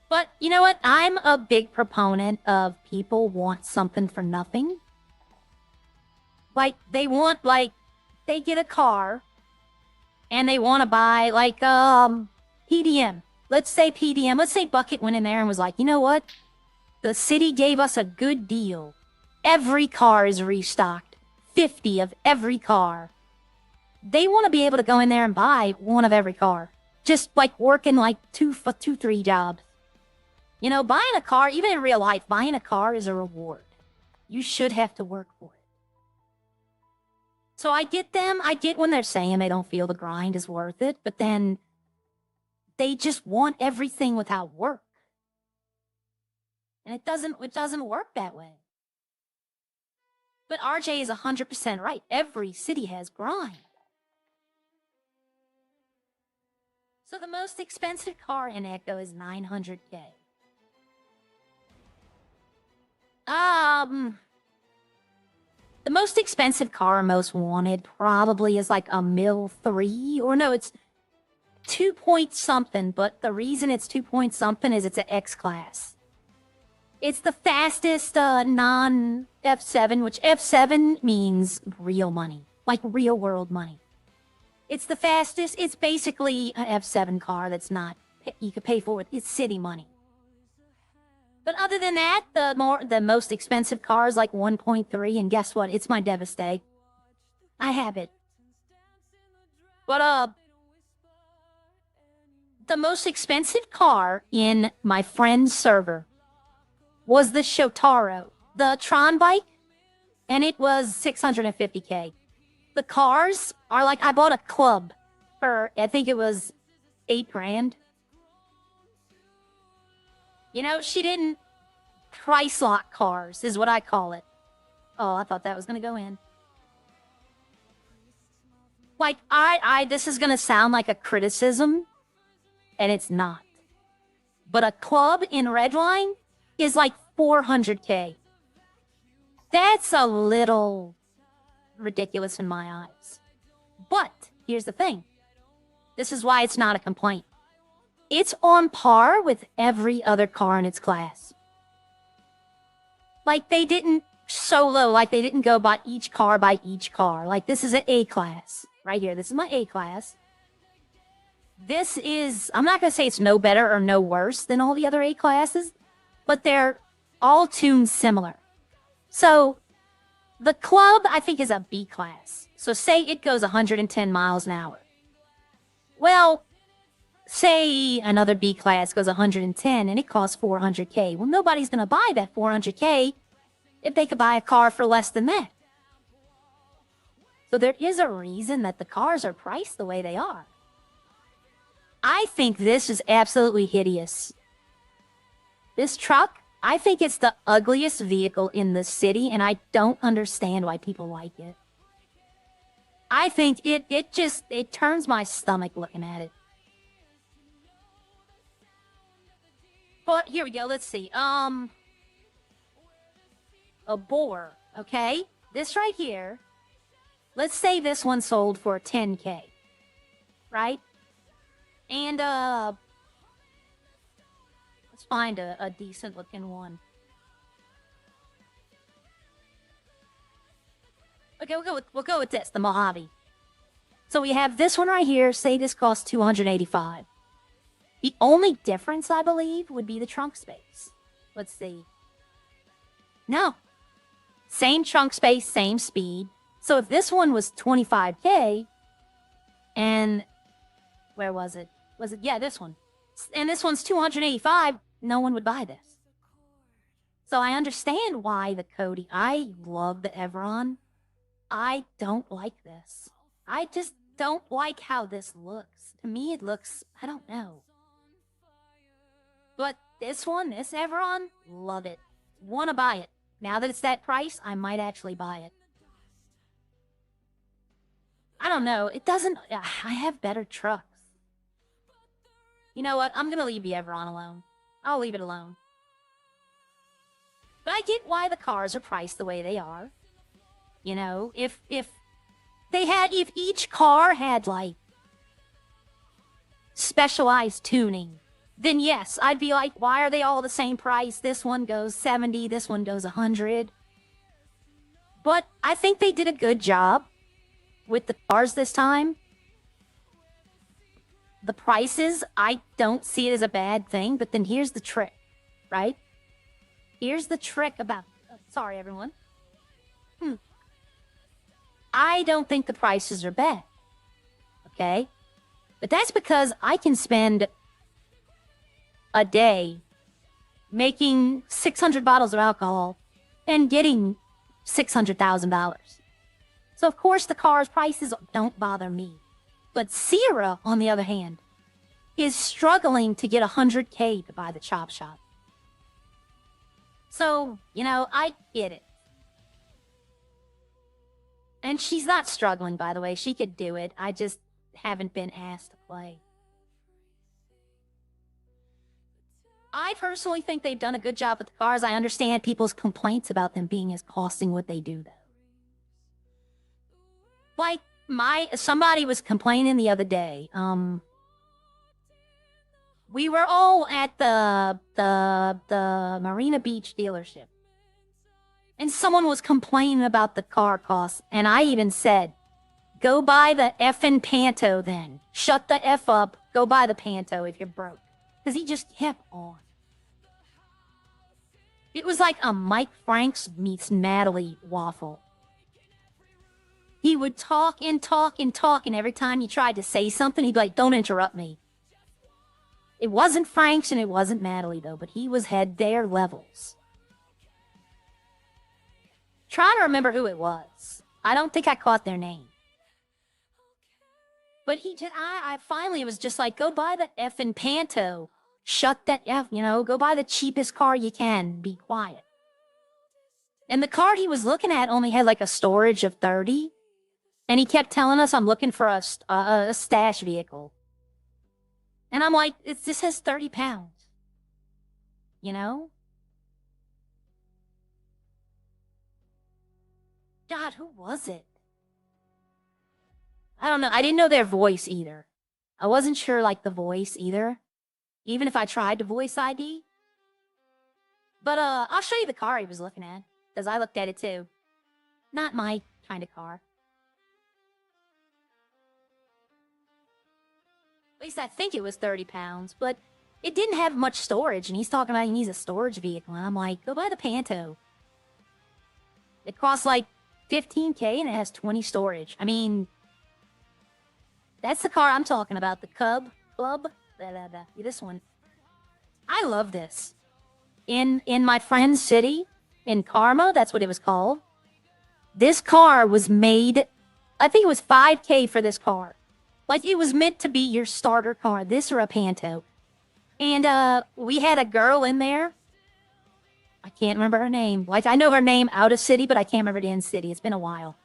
[SPEAKER 1] But you know what? I'm a big proponent of people want something for nothing. Like, they get a car, and they want to buy, PDM. Let's say PDM. Let's say Bucket went in there and was like, you know what? The city gave us a good deal. Every car is restocked. 50 of every car. They want to be able to go in there and buy one of every car. Just like working like 3 jobs. Buying a car, even in real life, buying a car is a reward. You should have to work for it. So I get them. I get when they're saying they don't feel the grind is worth it, but then they just want everything without work. And it doesn't work that way. But RJ is 100% right. Every city has grind. So the most expensive car in Echo is $900K. The most expensive car most wanted probably is like a Mil 3, or no, it's 2 point something, but the reason it's 2 point something is it's an X-Class. It's the fastest non-F7, which F7 means real money, like real world money. It's the fastest, it's basically an F7 car that's not, you could pay for it, it's city money. But other than that, the most expensive car is like 1.3, and guess what? It's my Devastate. I have it. But, the most expensive car in my friend's server was the Shotaro, the Tron bike, and it was $650K. The cars are like, I bought a club for, I think it was $8,000. She didn't price lock cars, is what I call it. Oh, I thought that was going to go in. Like, this is going to sound like a criticism, and it's not. But a club in Redline is like $400K. That's a little ridiculous in my eyes. But here's the thing. This is why it's not a complaint. it's on par with every other car in its class. Like, they didn't solo, like, they didn't go by each car by each car. Like, this is an A class. Right here, this is my A class. This is, I'm not going to say it's no better or no worse than all the other A classes, but they're all tuned similar. So, the Club, I think, is a B class. So, say it goes 110 miles an hour. Well, say another B class goes 110 and it costs 400K. Well, nobody's going to buy that 400K if they could buy a car for less than that. So there is a reason that the cars are priced the way they are. I think this is absolutely hideous. This truck, I think it's the ugliest vehicle in the city, and I don't understand why people like it. I think it turns my stomach looking at it. But here we go, let's see. A Boar, okay? This right here, let's say this one sold for 10K, right? And, let's find a decent looking one. Okay, we'll go with this, the Mojave. So we have this one right here, say this costs 285. The only difference, I believe, would be the trunk space. Let's see. No. Same trunk space, same speed. So if this one was 25K, and where was it? Yeah, this one. And this one's 285, no one would buy this. So I understand why the Cody. I love the Evron. I don't like this. I just don't like how this looks. To me, it looks, I don't know. But this one, this Evron, love it. Want to buy it. Now that it's that price, I might actually buy it. I don't know. It doesn't, I have better trucks. You know what? I'm going to leave the Evron alone. I'll leave it alone. But I get why the cars are priced the way they are. You know, if each car had, like, specialized tuning, then yes, I'd be like, why are they all the same price? This one goes 70, this one goes 100. But I think they did a good job with the cars this time. The prices, I don't see it as a bad thing, but then here's the trick, right? Here's the trick about, sorry everyone. I don't think the prices are bad, okay? But that's because I can spend a day making 600 bottles of alcohol and getting $600,000. So of course the car's prices don't bother me. But Sierra, on the other hand, is struggling to get 100K to buy the chop shop. So, you know, I get it. And she's not struggling, by the way. She could do it. I just haven't been asked to play. I personally think they've done a good job with the cars. I understand people's complaints about them being as costing what they do, though. Like, somebody was complaining the other day. We were all at the Marina Beach dealership. And someone was complaining about the car costs. And I even said, go buy the effing Panto then. Shut the F up. Go buy the Panto if you're broke. Because he just kept on. It was like a Mike Franks meets Natalie waffle. He would talk and talk and talk, and every time you tried to say something, he'd be like, don't interrupt me. It wasn't Franks and it wasn't Natalie, though, but he had their levels. Trying to remember who it was. I don't think I caught their name. But I finally was just like, go buy the effing Panto. Shut that F, go buy the cheapest car you can. Be quiet. And the car he was looking at only had like a storage of 30. And he kept telling us I'm looking for a stash vehicle. And I'm like, this has 30 pounds. You know? God, who was it? I don't know. I didn't know their voice either. I wasn't sure, like, the voice either. even if I tried to voice ID. But I'll show you the car he was looking at, because I looked at it too. Not my kind of car. At least I think it was 30 pounds, but it didn't have much storage, and he's talking about he needs a storage vehicle, and I'm like, go buy the Panto. It costs like 15K, and it has 20 storage. I mean, that's the car I'm talking about, the Club. This one. I love this. In my friend's city, in Karma, that's what it was called. This car was made, I think it was 5K for this car. Like, it was meant to be your starter car, this or a Panto. And we had a girl in there. I can't remember her name. Like, I know her name out of city, but I can't remember it in city. It's been a while.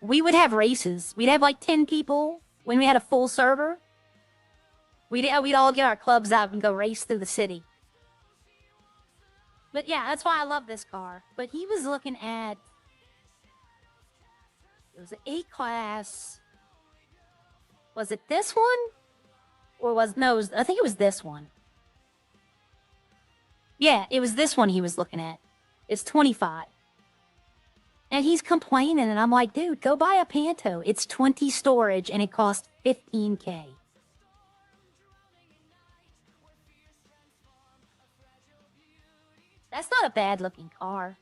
[SPEAKER 1] We would have races. We'd have like 10 people when we had a full server. We'd all get our clubs out and go race through the city. But yeah, that's why I love this car. But he was looking at... It was an A-class... Was it this one? Or was... No, I think it was this one. Yeah, it was this one he was looking at. It's 25. And he's complaining, and I'm like, dude, go buy a Panto. It's 20 storage, and it costs 15K. That's not a bad-looking car.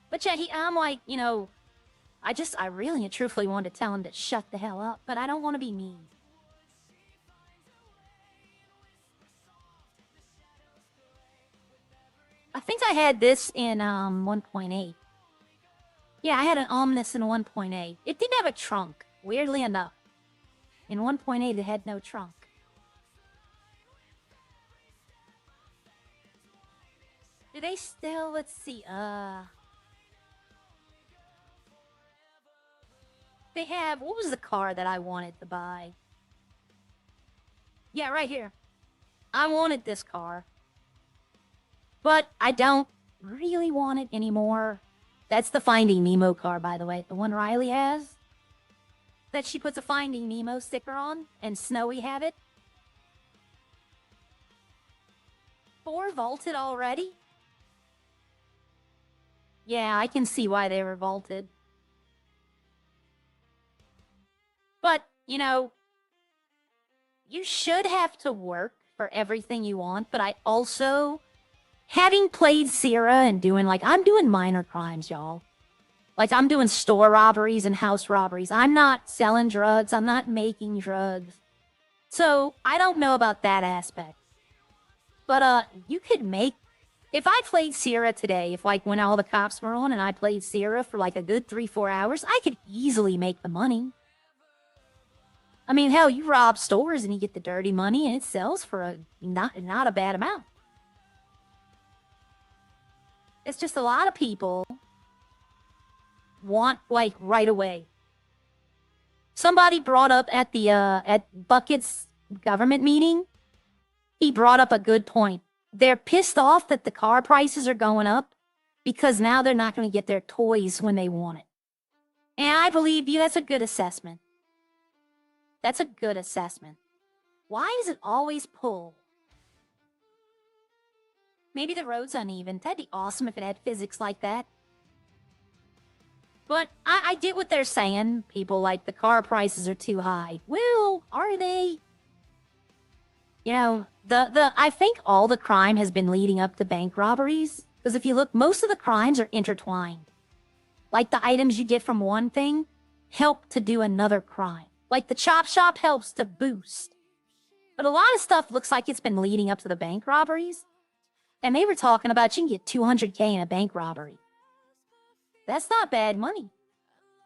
[SPEAKER 1] But yeah, I'm like, you know, I really and truthfully wanted to tell him to shut the hell up, but I don't want to be mean. I think I had this in 1.8. Yeah, I had an Omnis in 1.8. It didn't have a trunk, weirdly enough. In 1.8, it had no trunk. Do they still, let's see, they have, what was the car that I wanted to buy? Yeah, right here. I wanted this car. But I don't really want it anymore. That's the Finding Nemo car, by the way. The one Riley has. That she puts a Finding Nemo sticker on, and Snowy have it. 4 vaulted already? Yeah, I can see why they were vaulted. But, you know, you should have to work for everything you want, but I also, having played Sierra and doing, like, I'm doing minor crimes, y'all. Like, I'm doing store robberies and house robberies. I'm not selling drugs. I'm not making drugs. So, I don't know about that aspect. But, you could make... If I played Sierra today, if, like, when all the cops were on and I played Sierra for, like, a good 3-4 hours, I could easily make the money. I mean, hell, you rob stores and you get the dirty money and it sells for a not a bad amount. It's just a lot of people want, like, right away. Somebody brought up at the, at Bucket's government meeting, he brought up a good point. They're pissed off that the car prices are going up because now they're not going to get their toys when they want it. And I believe you, that's a good assessment. That's a good assessment. Why does it always pull? Maybe the road's uneven. That'd be awesome if it had physics like that. But I get what they're saying. People like the car prices are too high. Well, are they? You know, I think all the crime has been leading up to bank robberies. Because if you look, most of the crimes are intertwined. Like the items you get from one thing help to do another crime. Like the chop shop helps to boost. But a lot of stuff looks like it's been leading up to the bank robberies. And they were talking about you can get 200K in a bank robbery. That's not bad money.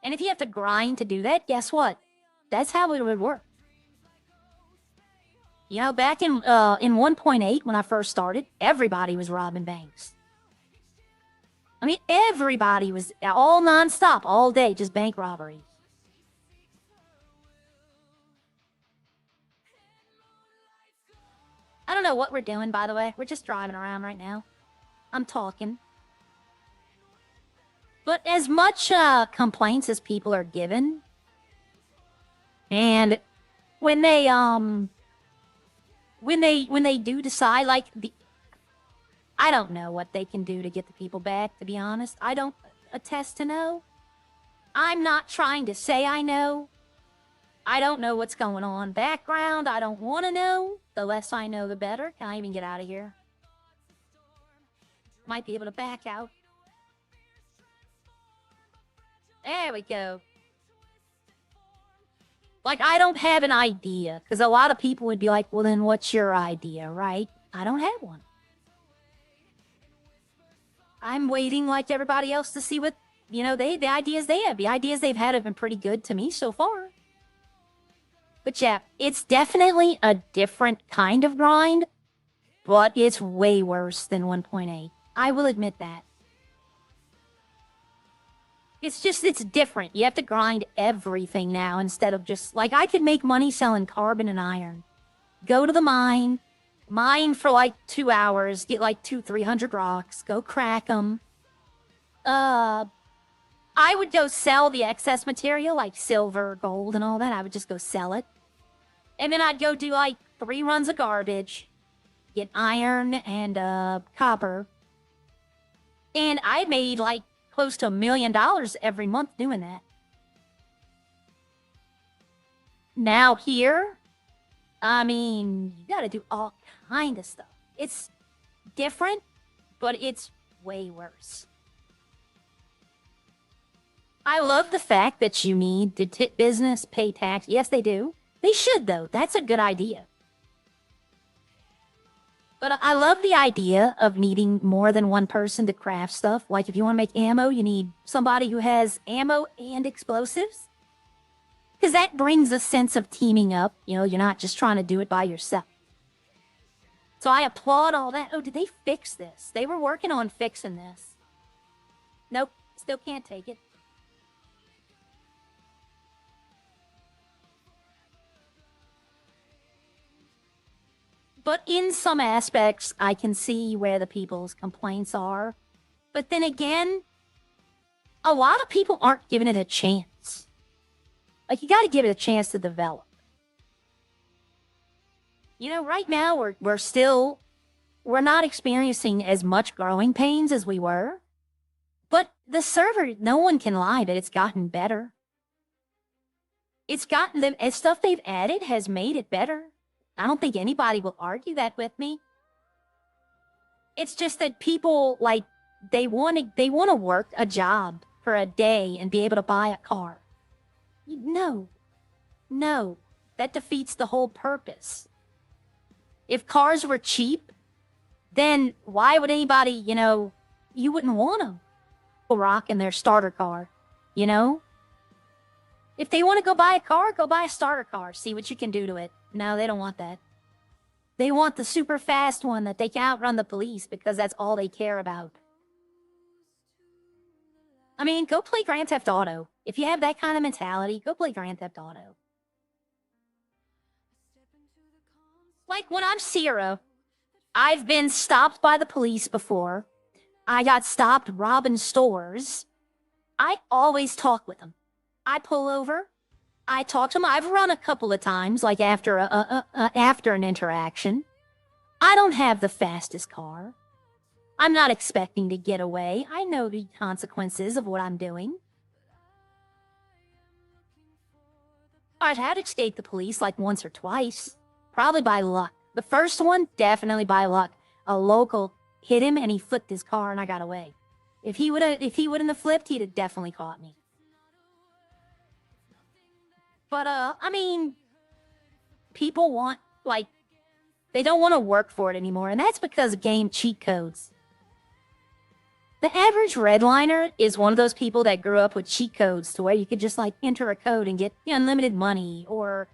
[SPEAKER 1] And if you have to grind to do that, guess what? That's how it would work. You know, back in 1.8, when I first started, everybody was robbing banks. I mean, everybody was all nonstop, all day, just bank robberies. I don't know what we're doing, by the way. We're just driving around right now. I'm talking. But as much complaints as people are given, and when they do decide, like, I don't know what they can do to get the people back, to be honest. I don't attest to know. I'm not trying to say I know. I don't know what's going on background. I don't want to know. The less I know, the better. Can I even get out of here? Might be able to back out. There we go. Like, I don't have an idea, because a lot of people would be like, well, then what's your idea, right? I don't have one. I'm waiting like everybody else to see what, the ideas they have. The ideas they've had have been pretty good to me so far. But yeah, it's definitely a different kind of grind, but it's way worse than 1.8. I will admit that. It's different. You have to grind everything now instead of just, like, I could make money selling carbon and iron. Go to the mine for like 2 hours, get like 200-300 rocks, go crack them. I would go sell the excess material, like silver, gold, and all that. I would just go sell it. And then I'd go do like 3 runs of garbage, get iron and copper. And I made like close to $1 million every month doing that. Now here, I mean, you gotta do all kind of stuff. It's different, but it's way worse. I love the fact that you need to tip business, pay tax. Yes, they do. They should, though. That's a good idea. But I love the idea of needing more than one person to craft stuff. Like, if you want to make ammo, you need somebody who has ammo and explosives. Because that brings a sense of teaming up. You're not just trying to do it by yourself. So I applaud all that. Oh, did they fix this? They were working on fixing this. Nope, still can't take it. But in some aspects, I can see where the people's complaints are. But then again, a lot of people aren't giving it a chance. Like, you gotta give it a chance to develop. Right now, we're not experiencing as much growing pains as we were. But the server, no one can lie that it's gotten better. Stuff they've added has made it better. I don't think anybody will argue that with me. It's just that people, like, they want to work a job for a day and be able to buy a car. No. That defeats the whole purpose. If cars were cheap, then why would anybody, you wouldn't want them. Rock in their starter car, If they want to go buy a car, go buy a starter car. See what you can do to it. No, they don't want that. They want the super fast one that they can outrun the police because that's all they care about. I mean, go play Grand Theft Auto. If you have that kind of mentality, go play Grand Theft Auto. Like, when I'm Sierra, I've been stopped by the police before. I got stopped robbing stores. I always talk with them. I pull over. I talk to them. I've run a couple of times, like after an interaction. I don't have the fastest car. I'm not expecting to get away. I know the consequences of what I'm doing. I've had to escape the police like once or twice. Probably by luck. The first one, definitely by luck. A local hit him and he flipped his car and I got away. If he wouldn't have flipped, he'd have definitely caught me. But, I mean, people want, like, they don't want to work for it anymore, and that's because of game cheat codes. The average redliner is one of those people that grew up with cheat codes to where you could just, like, enter a code and get unlimited money, or,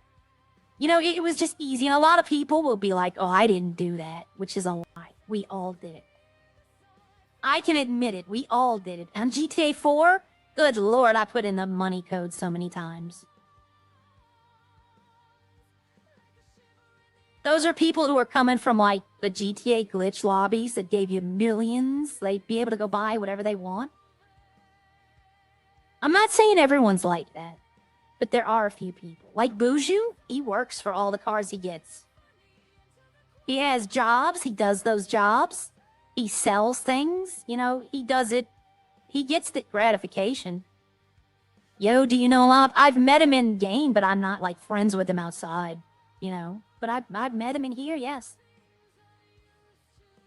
[SPEAKER 1] it was just easy. And a lot of people will be like, oh, I didn't do that, which is a lie. We all did it. I can admit it. We all did it. On GTA 4, good lord, I put in the money code so many times. Those are people who are coming from, like, the GTA glitch lobbies that gave you millions. They'd be able to go buy whatever they want. I'm not saying everyone's like that. But there are a few people. Like Buju, he works for all the cars he gets. He has jobs, he does those jobs. He sells things, you know, he does it. He gets the gratification. Yo, do you know a lot? I've met him in game, but I'm not like friends with him outside, you know. But I've met him in here, yes.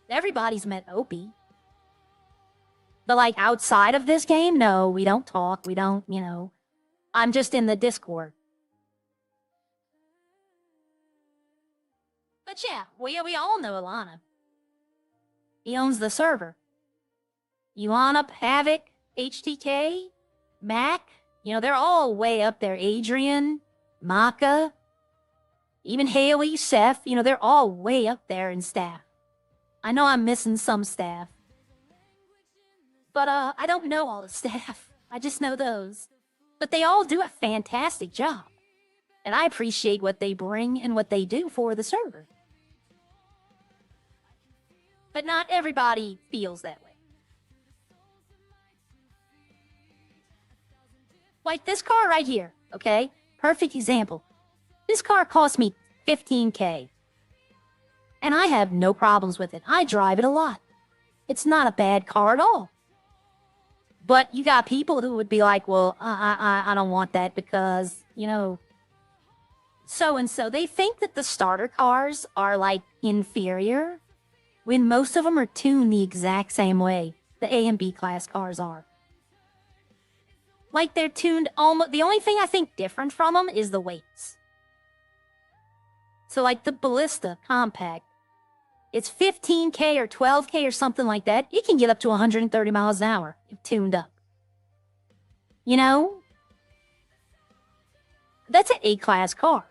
[SPEAKER 1] Everybody's met Opie. But like outside of this game, no, we don't talk. We don't, you know. I'm just in the Discord. But yeah, we all know Alana. He owns the server. Yuana, Havoc, HTK, Mac, you know, they're all way up there. Adrian, Maka, even Haley, Seth, you know, they're all way up there in staff. I know I'm missing some staff. But I don't know all the staff. I just know those. But they all do a fantastic job. And I appreciate what they bring and what they do for the server. But not everybody feels that way. Like this car right here, okay? Perfect example. This car cost me $15K. And I have no problems with it. I drive it a lot. It's not a bad car at all. But you got people who would be like, well, I don't want that because, you know, so-and-so. They think that the starter cars are, like, inferior, when most of them are tuned the exact same way the A and B class cars are. Like, they're tuned almost... The only thing I think different from them is the weights. So, like, the Ballista Compact, it's 15K or 12K or something like that. It can get up to 130 miles an hour if tuned up. You know? That's an A-class car.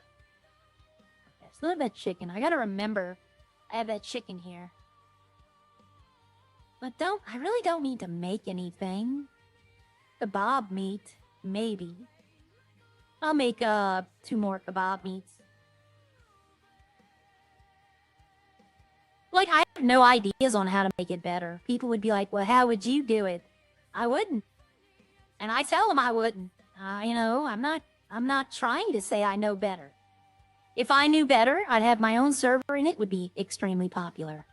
[SPEAKER 1] Okay, so look at that chicken. I gotta remember I have that chicken here. But I really don't need to make anything. Kebab meat, maybe. I'll make 2 more kebab meats. Like, I have no ideas on how to make it better. People would be like, well, how would you do it? I wouldn't. And I tell them I wouldn't. You know, I'm not trying to say I know better. If I knew better, I'd have my own server and it would be extremely popular.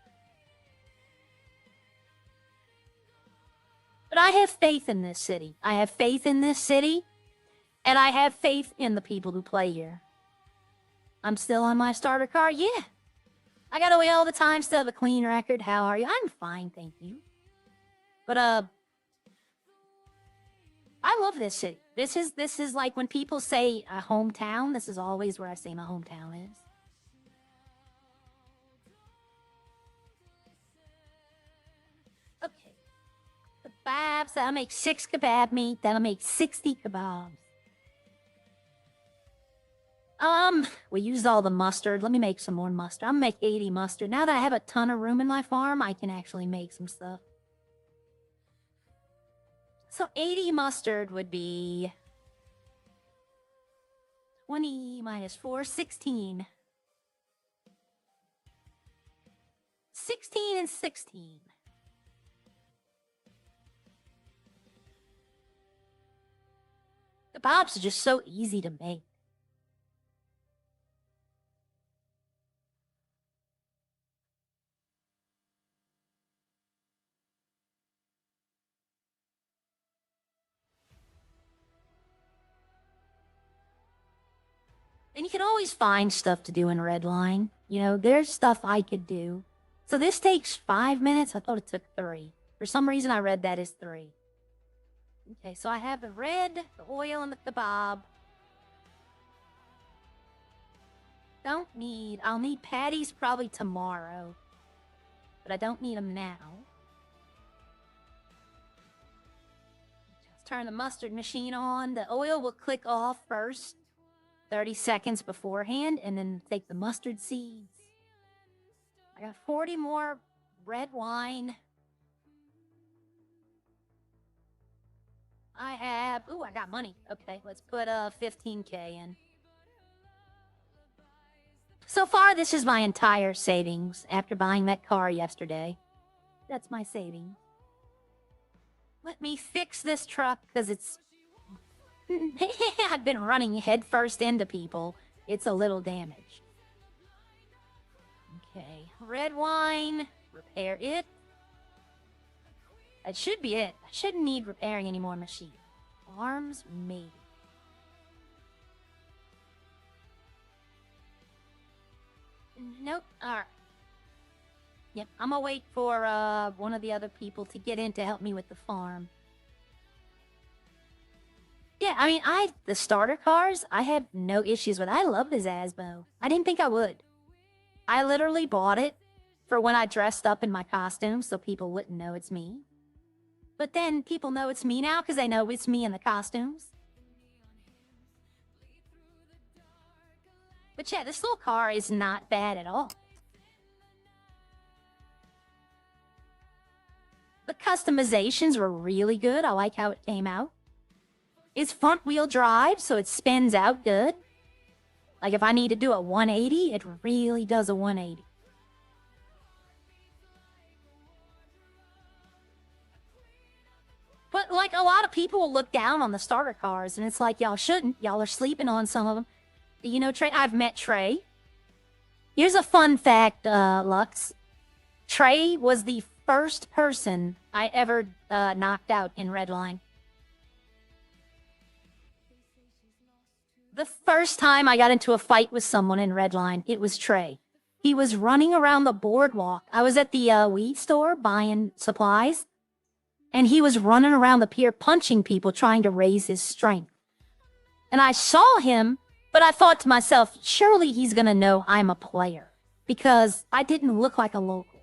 [SPEAKER 1] But I have faith in this city. I have faith in this city, and I have faith in the people who play here. I'm still on my starter car, yeah. I got away all the time, still have a clean record. How are you? I'm fine, thank you. But, I love this city. This is like when people say a hometown, this is always where I say my hometown is. Okay. Kebabs, that'll make 6 kebab meat, that'll make 60 kebabs. We used all the mustard. Let me make some more mustard. I'm gonna make 80 mustard. Now that I have a ton of room in my farm, I can actually make some stuff. So 80 mustard would be 20 minus 4, 16. 16 and 16. Kebabs are just so easy to make. And you can always find stuff to do in Redline. You know, there's stuff I could do. So this takes 5 minutes. I thought it took 3. For some reason, I read that as 3. Okay, so I have the red, the oil, and the kebab. I'll need patties probably tomorrow. But I don't need them now. Just turn the mustard machine on. The oil will click off first. 30 seconds beforehand, and then take the mustard seeds. I got 40 more red wine. I got money. Okay, let's put 15K in. So far, this is my entire savings after buying that car yesterday. That's my savings. Let me fix this truck, because it's I've been running headfirst into people. It's a little damaged. Okay, red wine. Repair it. That should be it. I shouldn't need repairing any more machine. Arms, maybe. Nope. Alright. Yep, I'm gonna wait for one of the other people to get in to help me with the farm. Yeah, I mean, the starter cars, I have no issues with. I love the Zasbo. I didn't think I would. I literally bought it for when I dressed up in my costume so people wouldn't know it's me. But then people know it's me now because they know it's me in the costumes. But yeah, this little car is not bad at all. The customizations were really good. I like how it came out. It's front wheel drive, so it spins out good. Like if I need to do a 180, it really does a 180. But like a lot of people will look down on the starter cars, and it's like y'all shouldn't. Y'all are sleeping on some of them. You know, Trey, I've met Trey. Here's a fun fact, Lux. Trey was the first person I ever knocked out in Redline. The first time I got into a fight with someone in Redline, it was Trey. He was running around the boardwalk. I was at the weed store buying supplies, and he was running around the pier punching people trying to raise his strength. And I saw him, but I thought to myself, surely he's gonna know I'm a player, because I didn't look like a local.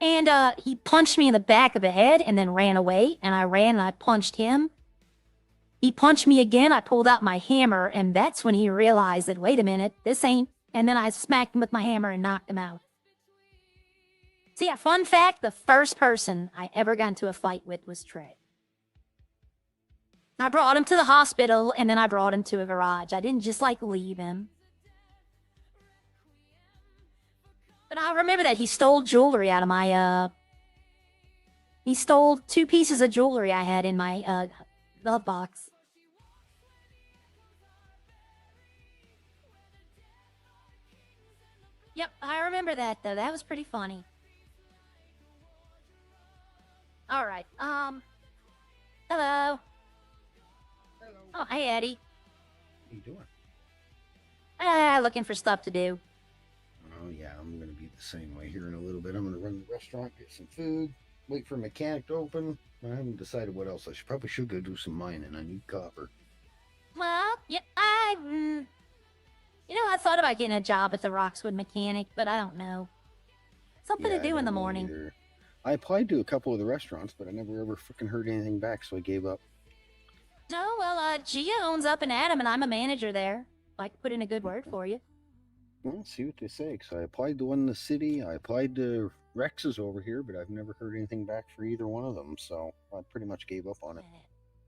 [SPEAKER 1] And he punched me in the back of the head and then ran away, and I ran and I punched him. He punched me again, I pulled out my hammer, and that's when he realized that, wait a minute, this ain't... And then I smacked him with my hammer and knocked him out. So yeah, fun fact, the first person I ever got into a fight with was Trey. I brought him to the hospital, and then I brought him to a garage. I didn't just, like, leave him. But I remember that he stole jewelry out of my, He stole 2 pieces of jewelry I had in my, glove box. Yep, I remember that, though. That was pretty funny. Alright, hello.
[SPEAKER 2] Hello.
[SPEAKER 1] Oh, hey, Eddie.
[SPEAKER 2] What are you doing?
[SPEAKER 1] Looking for stuff to do.
[SPEAKER 2] Oh, yeah, I'm going to be the same way here in a little bit. I'm going to run the restaurant, get some food, wait for a mechanic to open. I haven't decided what else. Probably should go do some mining. I need copper.
[SPEAKER 1] Well, yeah, you know, I thought about getting a job at the Roxwood Mechanic, but I don't know. Something to do in the morning.
[SPEAKER 2] Either. I applied to a couple of the restaurants, but I never ever freaking heard anything back, so I gave up.
[SPEAKER 1] No, well, Gia owns Up and Adam, and I'm a manager there. I could put in a good word for you.
[SPEAKER 2] Well, see what they say, because I applied to one in the city, I applied to Rex's over here, but I've never heard anything back for either one of them, so I pretty much gave up on it.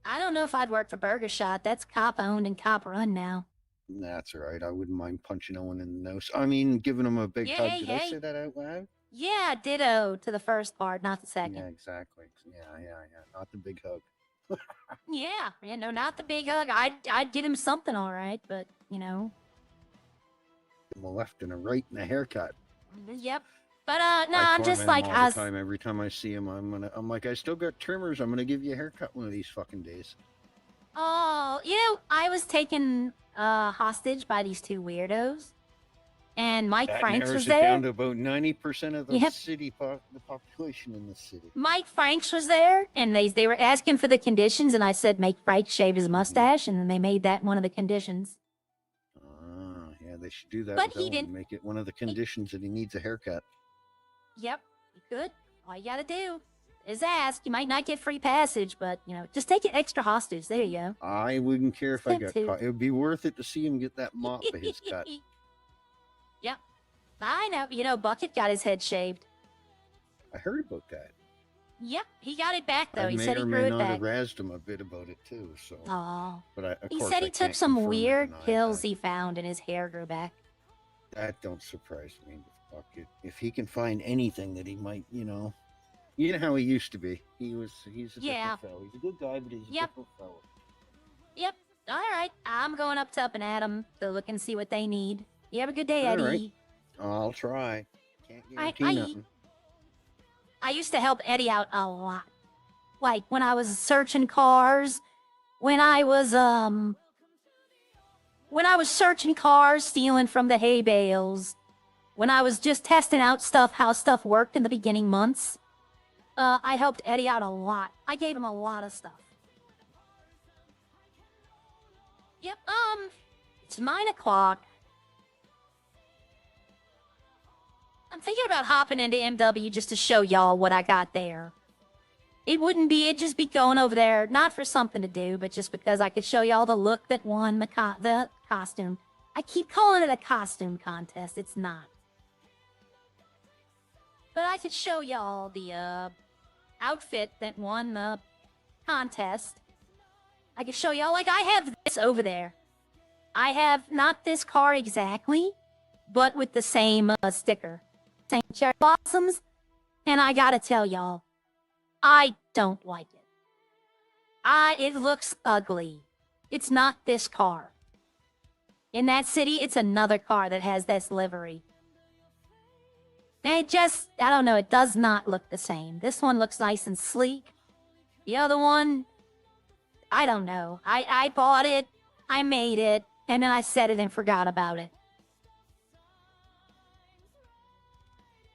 [SPEAKER 1] I don't know if I'd work for Burger Shot. That's cop-owned and cop-run now.
[SPEAKER 2] That's all right. I wouldn't mind punching Owen in the nose. I mean, giving him a big hug. Did I say that out loud?
[SPEAKER 1] Yeah, ditto to the first part, not the second.
[SPEAKER 2] Yeah, exactly. Yeah. Not the big hug.
[SPEAKER 1] yeah, no, not the big hug. I'd get him something, all right, but, you know.
[SPEAKER 2] A left and a right and a haircut.
[SPEAKER 1] Yep. But no, I'm just like
[SPEAKER 2] every time I see him, I'm like, I still got trimmers. I'm gonna give you a haircut one of these fucking days.
[SPEAKER 1] Oh, you know, I was taken hostage by these 2 weirdos, and Mike Franks was there.
[SPEAKER 2] Down to about 90% of the city, the population in the city.
[SPEAKER 1] Mike Franks was there, and they were asking for the conditions, and I said make Frank shave his mustache, and then they made that one of the conditions.
[SPEAKER 2] Yeah, they should do that.
[SPEAKER 1] But he didn't
[SPEAKER 2] make it one of the conditions that he needs a haircut.
[SPEAKER 1] Yep, you could. All you gotta do is ask. You might not get free passage, but, you know, just take it extra hostage. There you go.
[SPEAKER 2] I wouldn't care if I got caught. It would be worth it to see him get that mop of his cut.
[SPEAKER 1] Yep. I know. You know, Bucket got his head shaved.
[SPEAKER 2] I heard about that.
[SPEAKER 1] Yep, he got it back, though.
[SPEAKER 2] I
[SPEAKER 1] he said he grew it back. I may or may not
[SPEAKER 2] have razzed him a bit about it, too, so...
[SPEAKER 1] Oh.
[SPEAKER 2] But
[SPEAKER 1] he said he took some weird pills he found and his hair grew back.
[SPEAKER 2] That don't surprise me. Bucket. If he can find anything that he might, you know how he used to be. He's a different fellow. He's a good guy, but he's a different fellow.
[SPEAKER 1] All right, I'm going up and at 'em to look and see what they need. You have a good day,
[SPEAKER 2] All right.
[SPEAKER 1] Eddie.
[SPEAKER 2] I'll try. Can't
[SPEAKER 1] All right,
[SPEAKER 2] guarantee
[SPEAKER 1] bye.
[SPEAKER 2] nothing.
[SPEAKER 1] I used to help Eddie out a lot. Like when I was searching cars, when I was searching cars, stealing from the hay bales, when I was just testing out how stuff worked in the beginning months. I helped Eddie out a lot. I gave him a lot of stuff. Yep, it's 9 o'clock. I'm thinking about hopping into MW just to show y'all what I got there. It'd just be going over there, not for something to do, but just because I could show y'all the look that won the costume. I keep calling it a costume contest, it's not. But I could show y'all the, outfit that won the contest. I could show y'all, like, I have this over there. I have not this car exactly, but with the same, sticker. Same cherry blossoms, and I gotta tell y'all, I don't like it. It looks ugly. It's not this car. In that city, it's another car that has this livery. I don't know, it does not look the same. This one looks nice and sleek. The other one, I don't know. I bought it, I made it, and then I set it and forgot about it.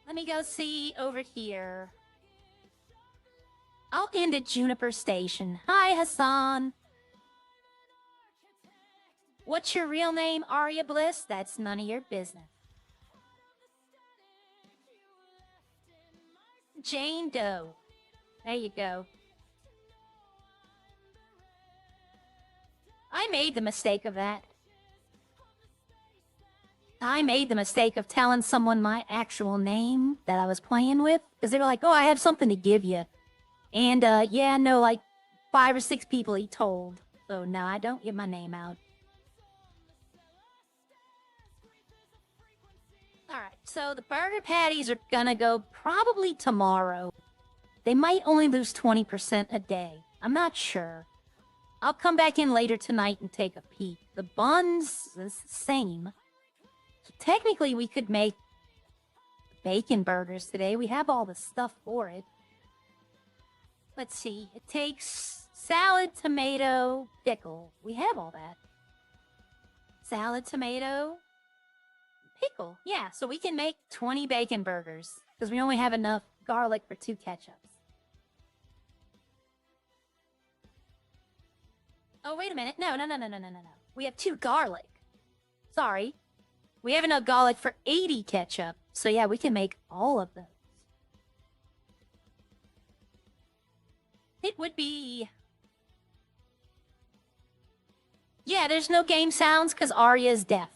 [SPEAKER 1] Let me go see over here. I'll end at Juniper Station. Hi, Hassan. What's your real name, Arya Bliss? That's none of your business. Jane Doe. There you go. I made the mistake of that. I made the mistake of telling someone my actual name that I was playing with. Because they were like, oh, I have something to give you. And, yeah, no, like 5 or 6 people he told. So, no, I don't give my name out. Alright, so the burger patties are gonna go probably tomorrow. They might only lose 20% a day. I'm not sure. I'll come back in later tonight and take a peek. The buns is the same. So technically, we could make bacon burgers today. We have all the stuff for it. Let's see. It takes salad, tomato, pickle. We have all that. Salad, tomato, pickle. Yeah, so we can make 20 bacon burgers because we only have enough garlic for 2 ketchups. Oh, wait a minute. No. We have 2 garlic. Sorry. We have enough garlic for 80 ketchup. So yeah, we can make all of those. It would be... Yeah, there's no game sounds because Arya is deaf.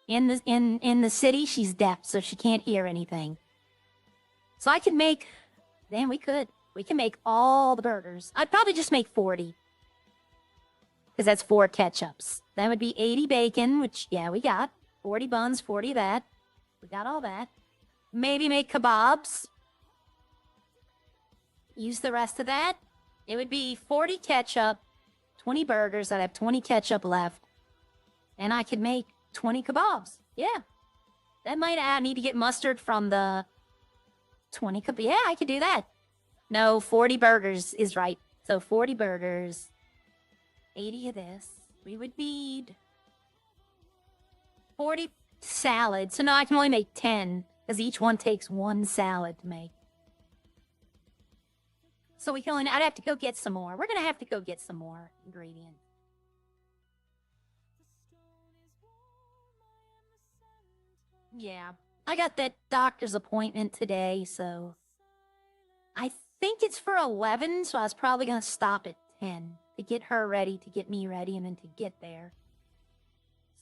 [SPEAKER 1] In the city, she's deaf, so she can't hear anything. So I could make... Then we could. We can make all the burgers. I'd probably just make 40. Because that's 4 ketchups. That would be 80 bacon, which, yeah, we got. 40 buns, 40 of that. We got all that. Maybe make kebabs. Use the rest of that. It would be 40 ketchup, 20 burgers. I'd have 20 ketchup left. And I could make 20 kebabs. Yeah. That might need to get mustard from the 20 kebabs. Yeah, I could do that. No, 40 burgers is right. So 40 burgers. 80 of this. We would need 40 salads. So no, I can only make 10 because each one takes 1 salad to make. So I'd have to go get some more. We're going to have to go get some more ingredients. Yeah. I got that doctor's appointment today, so I think it's for 11, so I was probably going to stop at 10 to get her ready, to get me ready, and then to get there.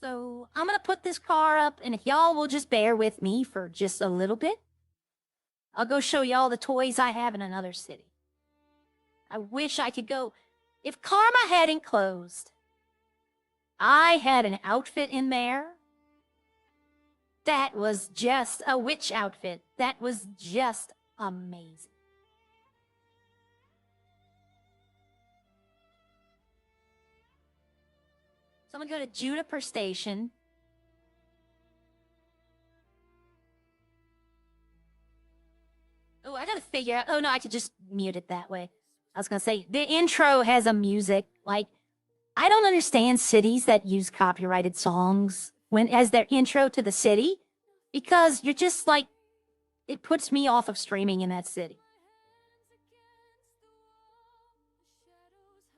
[SPEAKER 1] So I'm going to put this car up, and if y'all will just bear with me for just a little bit, I'll go show y'all the toys I have in another city. I wish I could go. If Karma hadn't closed, I had an outfit in there. That was just a witch outfit. That was just amazing. So I'm gonna go to Juniper Station. Oh, I gotta figure out. Oh no, I could just mute it that way. I was gonna say the intro has a music. Like, I don't understand cities that use copyrighted songs when as their intro to the city, because you're just like, it puts me off of streaming in that city.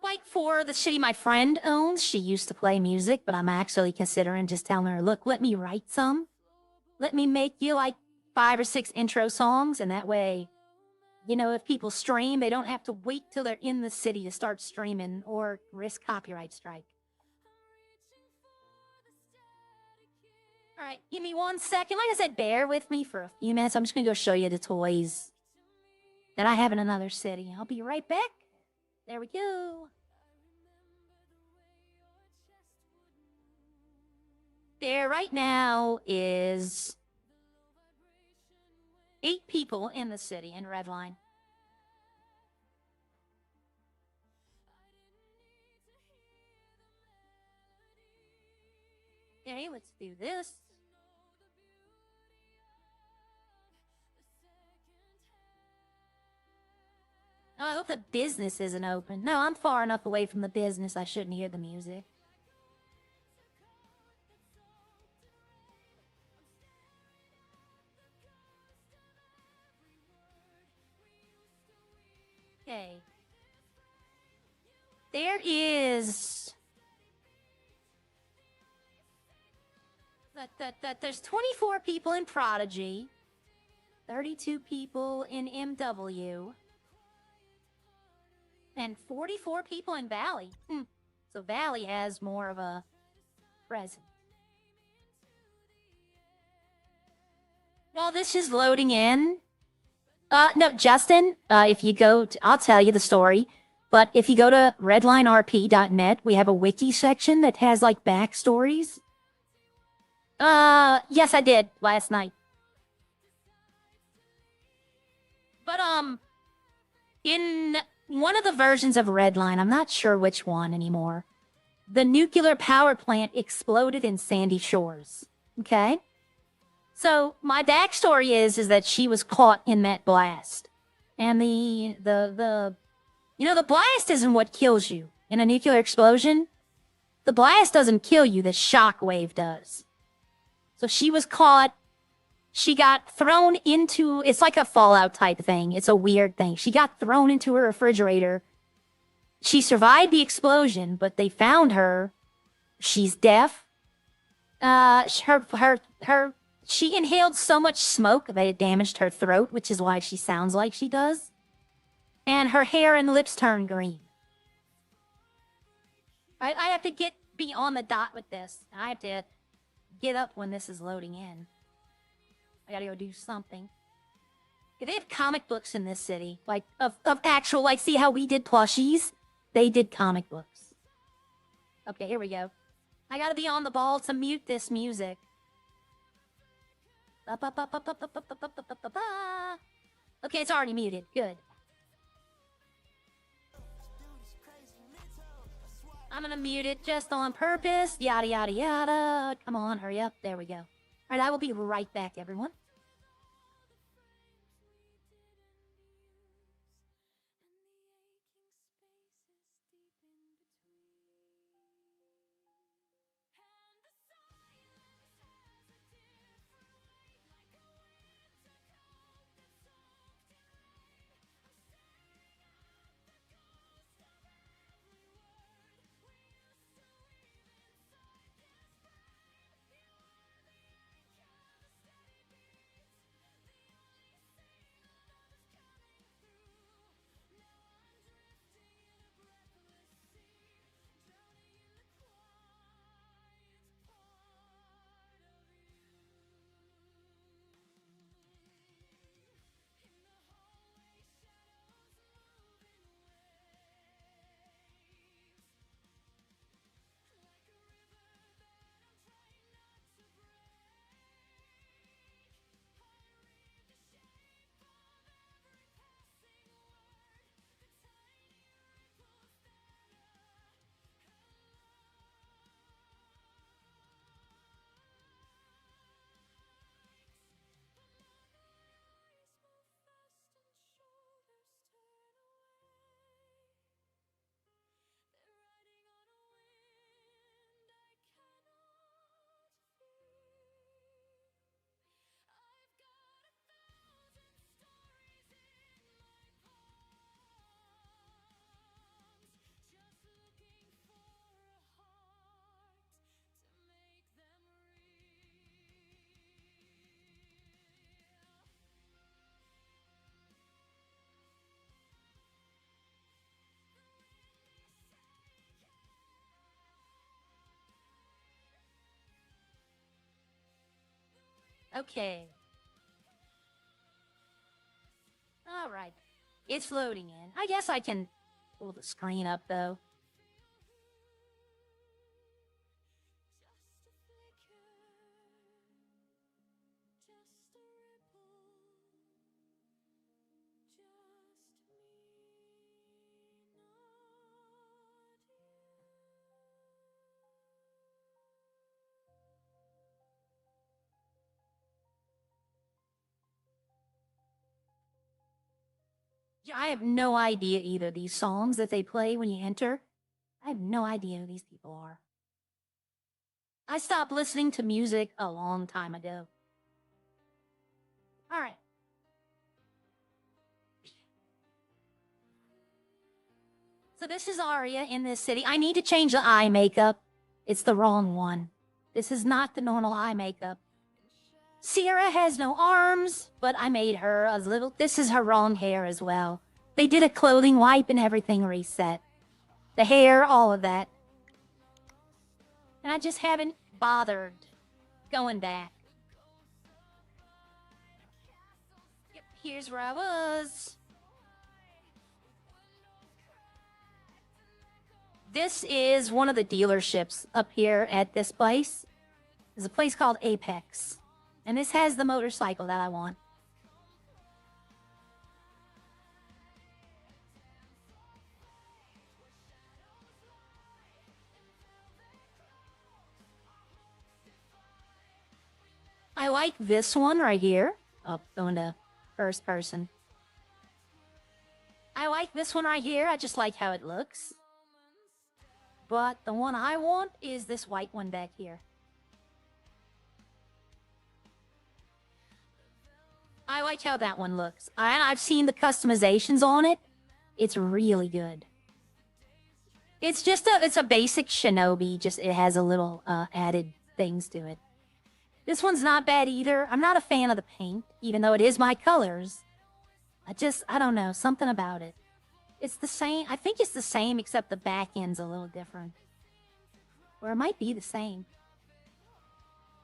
[SPEAKER 1] Like for the city my friend owns, she used to play music, but I'm actually considering just telling her, look, let me write some. Let me make you like 5 or 6 intro songs, and that way, you know, if people stream, they don't have to wait till they're in the city to start streaming or risk copyright strike. All right, give me 1 second. Like I said, bear with me for a few minutes. I'm just gonna go show you the toys that I have in another city. I'll be right back. There we go. There right now is 8 people in the city in Redline. Okay, let's do this. Oh, I hope the business isn't open. No, I'm far enough away from the business I shouldn't hear the music. Okay. There is... There's 24 people in Prodigy, 32 people in MW, and 44 people in Valley. So Valley has more of a presence. While this is loading in, no, Justin, if you go to, I'll tell you the story, but if you go to redlinerp.net, we have a wiki section that has like backstories. Yes, I did last night. But, in one of the versions of Redline, I'm not sure which one anymore, the nuclear power plant exploded in Sandy Shores. Okay? So my backstory is that she was caught in that blast. And the blast isn't what kills you in a nuclear explosion. The blast doesn't kill you, the shock wave does. So she was caught. She got thrown into, it's like a Fallout type thing. It's a weird thing. She got thrown into her refrigerator. She survived the explosion, but they found her. She's deaf. She inhaled so much smoke that it damaged her throat, which is why she sounds like she does. And her hair and lips turned green. I have to be on the dot with this. I have to get up when this is loading in. I gotta go do something. Yeah, they have comic books in this city. Like, of actual, like, see how we did plushies? They did comic books. Okay, here we go. I gotta be on the ball to mute this music. Okay, it's already muted. Good. I'm gonna mute it just on purpose. Yada, yada, yada. Come on, hurry up. There we go. All right, I will be right back, everyone. Okay. All right. It's loading in. I guess I can pull the screen up, though. Yeah, I have no idea either. These songs that they play when you enter, I have no idea who these people are. I stopped listening to music a long time ago. All right. So this is Arya in this city. I need to change the eye makeup. It's the wrong one. This is not the normal eye makeup. Sierra has no arms, but I made her a little... This is her wrong hair as well. They did a clothing wipe and everything reset. The hair, all of that. And I just haven't bothered going back. Yep, here's where I was. This is one of the dealerships up here at this place. There's a place called Apex. And this has the motorcycle that I want. I like this one right here. Oh, going to first person. I like this one right here. I just like how it looks. But the one I want is this white one back here. I like how that one looks. And I've seen the customizations on it. It's really good. It's just it's a basic Shinobi. Just it has a little added things to it. This one's not bad either. I'm not a fan of the paint, even though it is my colors. I don't know, something about it. It's the same. I think it's the same, except the back end's a little different. Or it might be the same.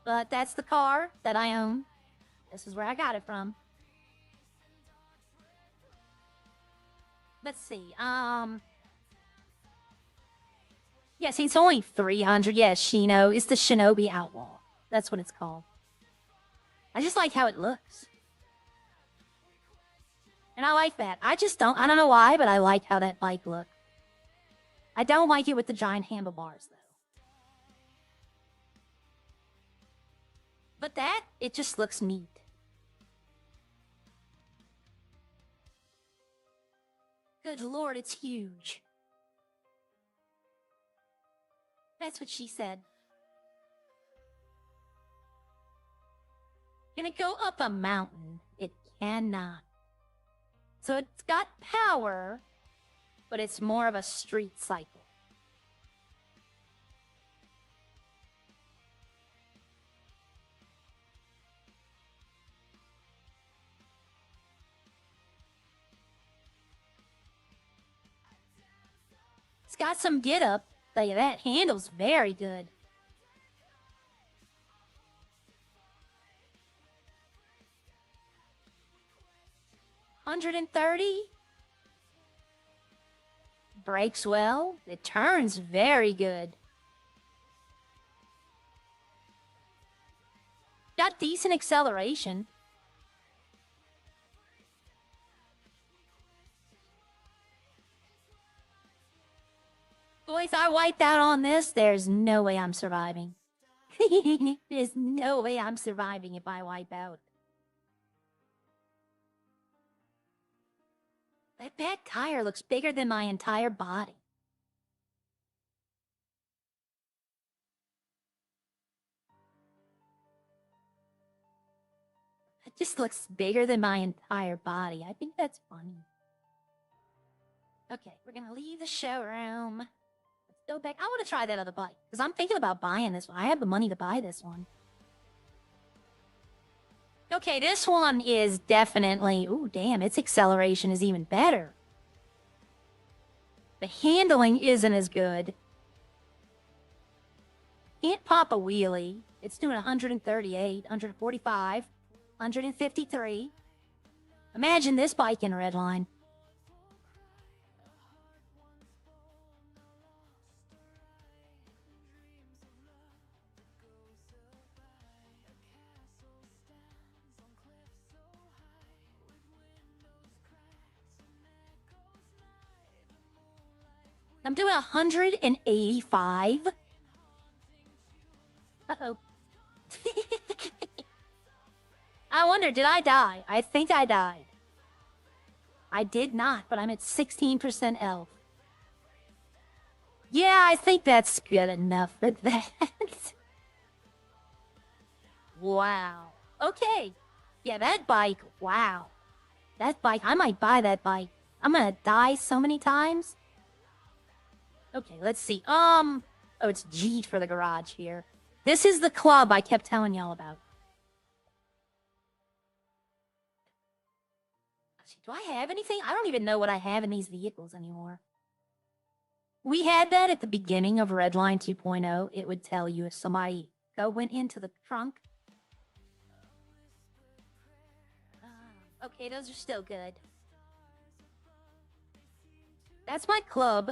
[SPEAKER 1] But that's the car that I own. This is where I got it from. Let's see. Yeah, see, it's only 300. Yes, Shino. It's the Shinobi Outlaw. That's what it's called. I just like how it looks. And I like that. I don't know why, but I like how that bike looks. I don't like it with the giant handlebars, though. But that, it just looks neat. Good lord, it's huge. That's what she said. Can it go up a mountain? It cannot. So it's got power, but it's more of a street cycle. It's got some get up. That handle's very good. $130. Brakes well. It turns very good. Got decent acceleration. Boy, if I wiped out on this, there's no way I'm surviving. There's no way I'm surviving if I wipe out. That back tire looks bigger than my entire body. It just looks bigger than my entire body. I think that's funny. Okay, we're gonna leave the showroom. Let's go back. I want to try that other bike, because I'm thinking about buying this one. I have the money to buy this one. Okay, this one is definitely... Ooh, damn, its acceleration is even better. The handling isn't as good. Can't pop a wheelie. It's doing 138, 145, 153. Imagine this bike in Redline. I'm doing 185. Uh-oh. I wonder, did I die? I think I died. I did not, but I'm at 16% health. Yeah, I think that's good enough for that. Wow. Okay. Yeah, that bike, wow. That bike, I might buy that bike. I'm gonna die so many times. Okay, let's see. Oh, it's G for the garage here. This is the club I kept telling y'all about. Do I have anything? I don't even know what I have in these vehicles anymore. We had that at the beginning of Redline 2.0. It would tell you if somebody went into the trunk. Okay, those are still good. That's my club.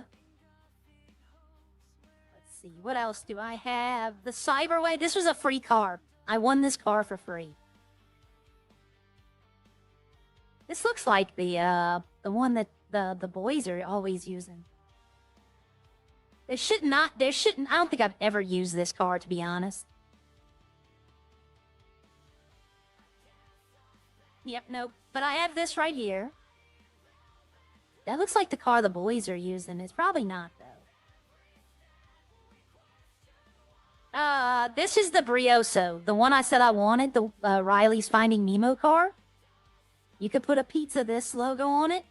[SPEAKER 1] Let's see, what else do I have? The Cyberway. This was a free car. I won this car for free. This looks like the one that the boys are always using. I don't think I've ever used this car, to be honest. Yep, nope. But I have this right here. That looks like the car the boys are using. It's probably not, though. This is the Brioso. The one I said I wanted, the Riley's Finding Nemo car. You could put a Pizza This logo on it.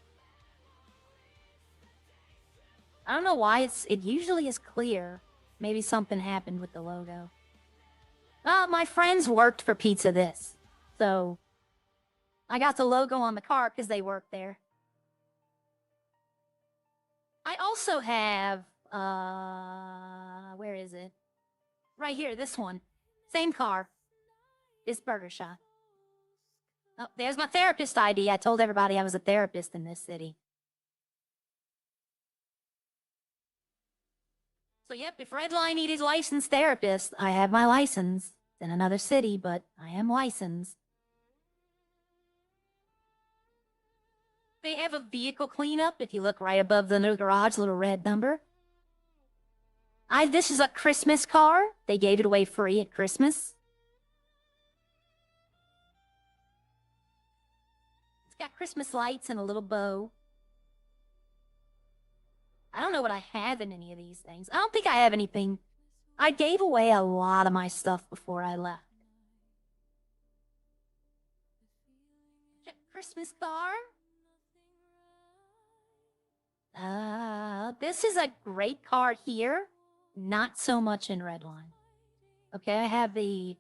[SPEAKER 1] I don't know why it usually is clear. Maybe something happened with the logo. My friends worked for Pizza This. So, I got the logo on the car because they worked there. I also have, where is it? Right here, this one. Same car. This Burger Shot. Oh, there's my therapist ID. I told everybody I was a therapist in this city. So, yep, if Redline needed licensed therapist, I have my license. It's in another city, but I am licensed. They have a vehicle cleanup if you look right above the new garage, little red number. This is a Christmas car. They gave it away free at Christmas. It's got Christmas lights and a little bow. I don't know what I have in any of these things. I don't think I have anything. I gave away a lot of my stuff before I left. Christmas car. This is a great car here. Not so much in Redline. Okay, I have the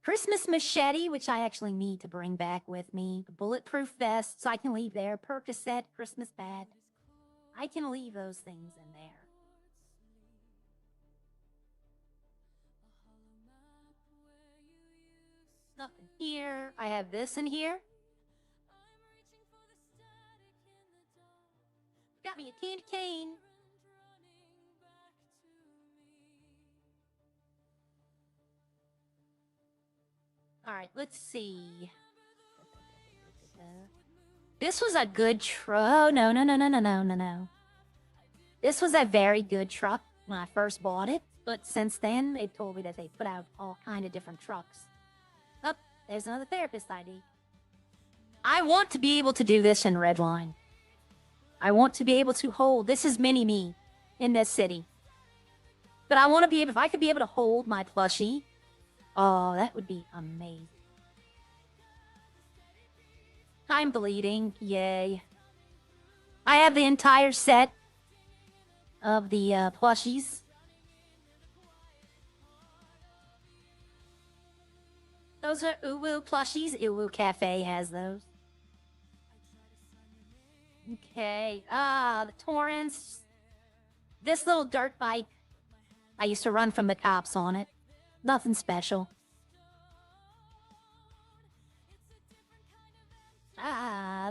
[SPEAKER 1] Christmas machete, which I actually need to bring back with me. The bulletproof vest, so I can leave there. Percocet, Christmas pad. I can leave those things in there. Nothing here. I have this in here. Got me a candy cane. Alright, let's see. This was a good truck. No. This was a very good truck when I first bought it. But since then, they told me that they put out all kind of different trucks. Oh, there's another therapist ID. I want to be able to do this in Redline. I want to be able to hold... This is mini-me in this city. But I want to be able... If I could be able to hold my plushie... Oh, that would be amazing. I'm bleeding. Yay. I have the entire set of the plushies. Those are Uwu plushies. Uwu Cafe has those. Okay. The Torrance. This little dirt bike. I used to run from the cops on it. Nothing special.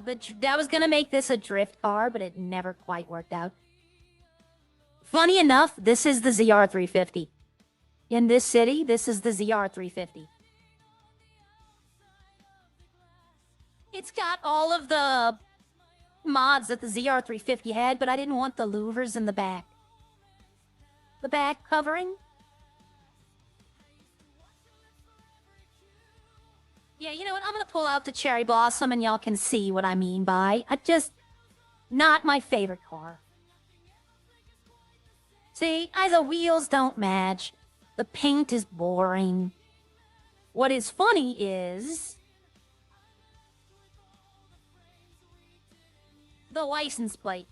[SPEAKER 1] But that was gonna make this a drift car, but it never quite worked out. Funny enough, this is the ZR350. In this city, this is the ZR350. It's got all of the mods that the ZR350 had, but I didn't want the louvers in the back. The back covering. Yeah, you know what? I'm gonna pull out the Cherry Blossom and y'all can see what I mean by not my favorite car. See, the wheels don't match. The paint is boring. What is funny is the license plate.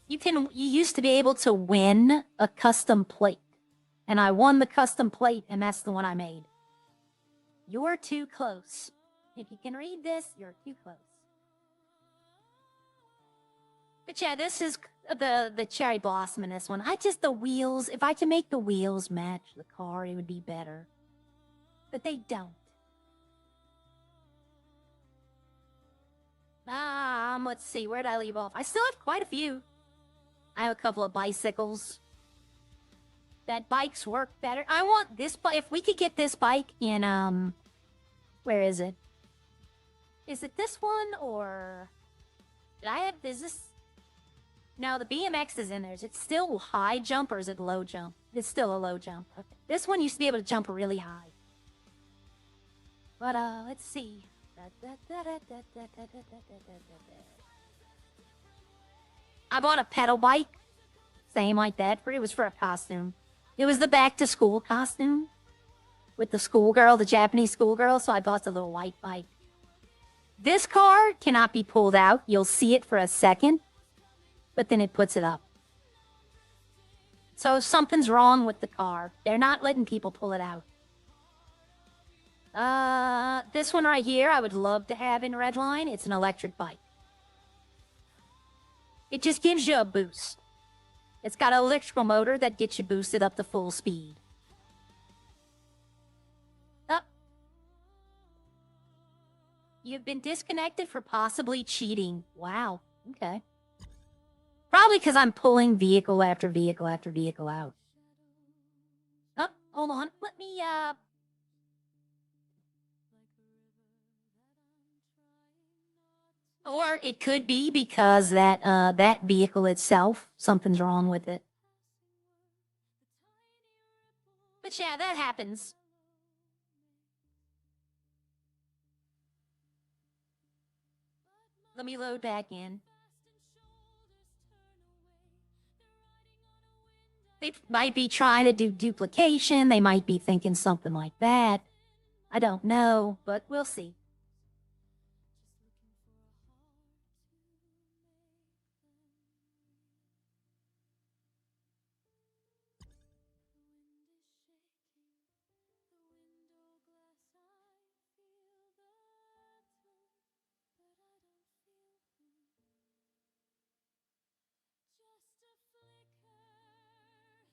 [SPEAKER 1] You used to be able to win a custom plate. And I won the custom plate, and that's the one I made. You're too close. If you can read this, you're too close. But yeah, this is the Cherry Blossom in this one. The wheels, if I could make the wheels match the car, it would be better. But they don't. Let's see, where'd I leave off? I still have quite a few. I have a couple of bicycles. That bikes work better. I want this bike. If we could get this bike in, where is it? Is it this one or did I have, is this? No, the BMX is in there. Is it still high jump or is it low jump? It's still a low jump. Okay. This one used to be able to jump really high. But, let's see. I bought a pedal bike. Same like that. It was for a costume. It was the back to school costume. With the schoolgirl, the Japanese schoolgirl. So I bought the little white bike. This car cannot be pulled out. You'll see it for a second. But then it puts it up. So something's wrong with the car. They're not letting people pull it out. This one right here, I would love to have in Redline. It's an electric bike. It just gives you a boost. It's got an electrical motor that gets you boosted up to full speed. Oh. You've been disconnected for possibly cheating. Wow. Okay. Probably because I'm pulling vehicle after vehicle after vehicle out. Oh, hold on. Let me, Or it could be because that vehicle itself, something's wrong with it. But yeah, that happens. Let me load back in. They might be trying to do duplication. They might be thinking something like that. I don't know, but we'll see.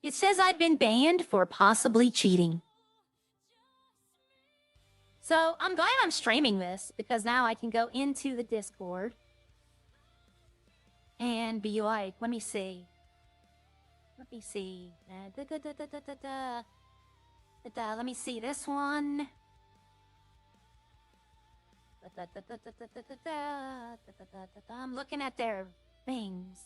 [SPEAKER 1] It says I've been banned for possibly cheating. So I'm glad I'm streaming this because now I can go into the Discord and be like, let me see. Let me see. Let me see this one. I'm looking at their things.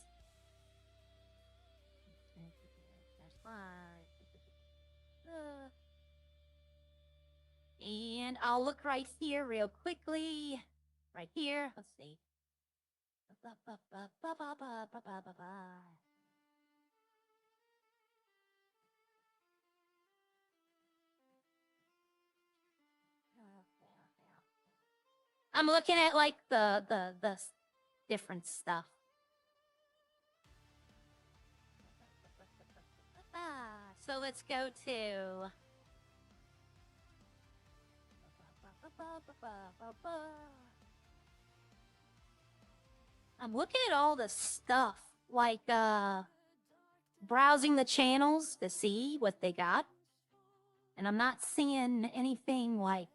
[SPEAKER 1] And I'll look right here real quickly. Right here. Let's see. I'm looking at like the different stuff. So let's go to I'm looking at all the stuff like browsing the channels to see what they got. And I'm not seeing anything like,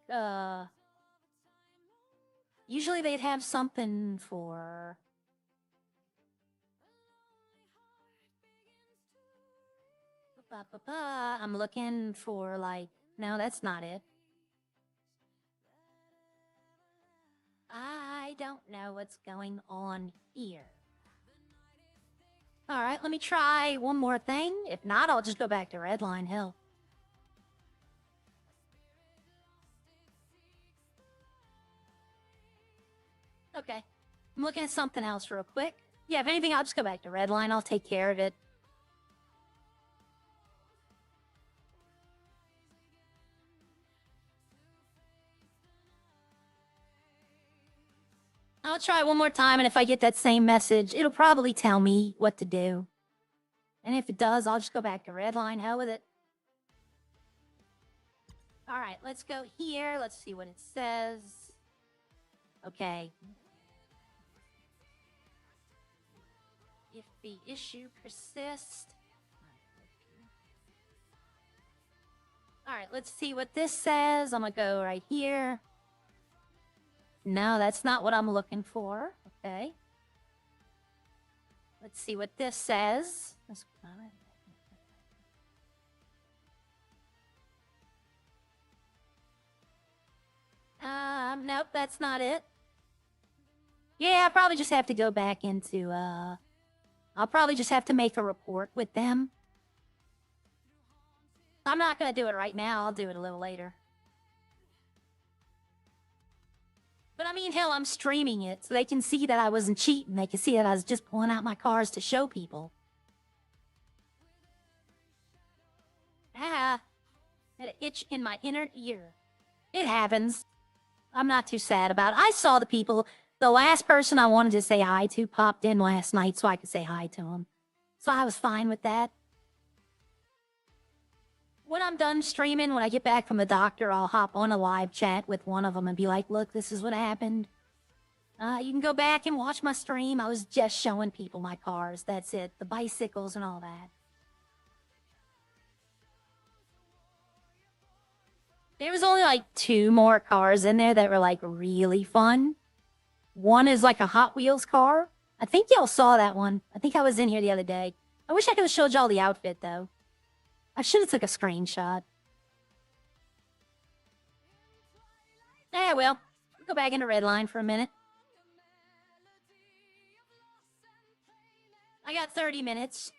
[SPEAKER 1] usually they'd have something for... I'm looking for, like... No, that's not it. I don't know what's going on here. Alright, let me try one more thing. If not, I'll just go back to Redline Hill. Okay. I'm looking at something else real quick. Yeah, if anything, I'll just go back to Redline. I'll take care of it. I'll try one more time, and if I get that same message, it'll probably tell me what to do. And if it does, I'll just go back to Redline. Hell with it. Alright, let's go here. Let's see what it says. Okay. If the issue persists... Alright, let's see what this says. I'm gonna go right here. No, that's not what I'm looking for. Okay. Let's see what this says. Nope, that's not it. Yeah, I probably just have to go back into, I'll probably just have to make a report with them. I'm not gonna do it right now. I'll do it a little later. But I mean, hell, I'm streaming it, so they can see that I wasn't cheating. They can see that I was just pulling out my cars to show people. Ah, had an itch in my inner ear. It happens. I'm not too sad about it. I saw the people. The last person I wanted to say hi to popped in last night so I could say hi to him. So I was fine with that. When I'm done streaming, when I get back from the doctor, I'll hop on a live chat with one of them and be like, look, this is what happened. You can go back and watch my stream. I was just showing people my cars. That's it. The bicycles and all that. There was only like 2 more cars in there that were like really fun. One is like a Hot Wheels car. I think y'all saw that one. I think I was in here the other day. I wish I could have showed y'all the outfit though. I should have took a screenshot. Yeah, well, go back into Redline for a minute. I got 30 minutes.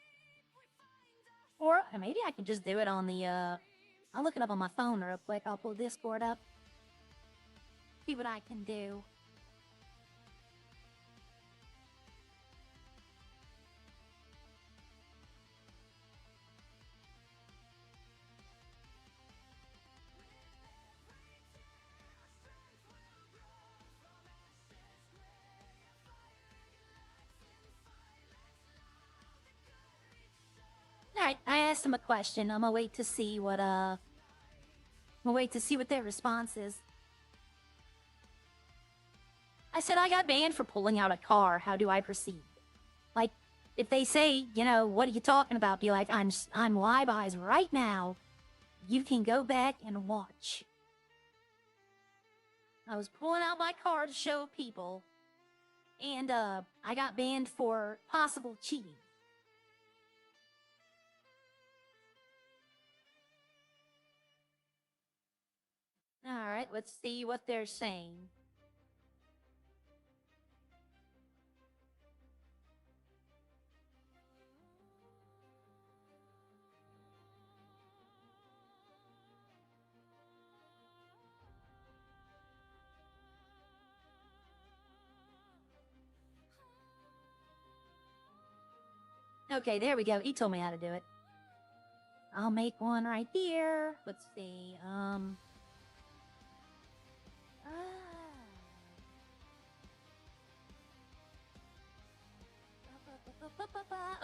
[SPEAKER 1] Or maybe I can just do it on the, I'll look it up on my phone real quick. I'll pull Discord up. See what I can do. Alright, I asked him a question. I'm gonna wait to see what, their response is. I said I got banned for pulling out a car. How do I proceed? Like, if they say, you know, what are you talking about? Be like, I'm live eyes right now. You can go back and watch. I was pulling out my car to show people. And, I got banned for possible cheating. Alright, let's see what they're saying. Okay, there we go. He told me how to do it. I'll make one right here. Let's see.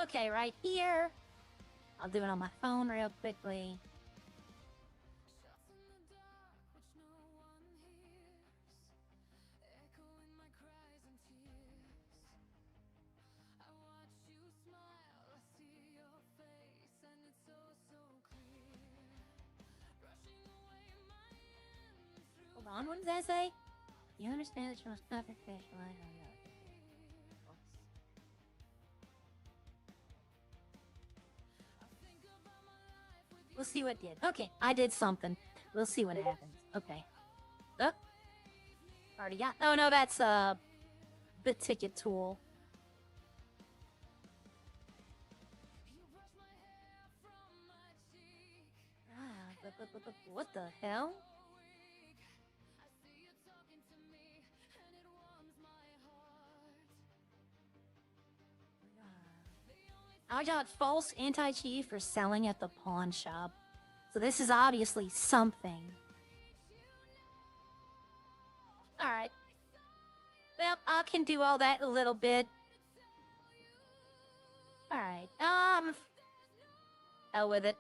[SPEAKER 1] Okay, right here. I'll do it on my phone real quickly. on, what does that say? You understand that you must not be special. We'll see what did. Okay, I did something. We'll see what happens. Okay. Oh. Already got. Oh no, that's the ticket tool. What the hell? I got false anti-cheat for selling at the pawn shop. So this is obviously something. Alright. Well, I can do all that a little bit. Alright, hell with it.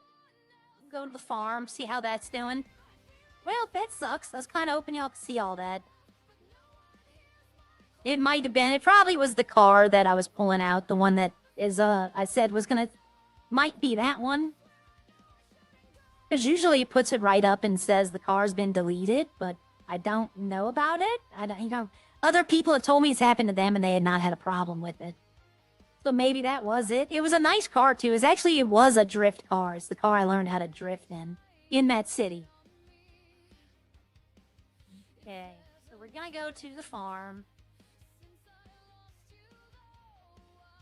[SPEAKER 1] Go to the farm, see how that's doing. Well, that sucks. I was kind of hoping y'all could see all that. It might have been, it probably was the car that I was pulling out. The one that is, I said was gonna, might be that one. Because usually it puts it right up and says the car's been deleted, but I don't know about it. I don't, you know, other people have told me it's happened to them and they had not had a problem with it. So maybe that was it. It was a nice car too. It was a drift car. It's the car I learned how to drift in that city. Okay, so we're gonna go to the farm.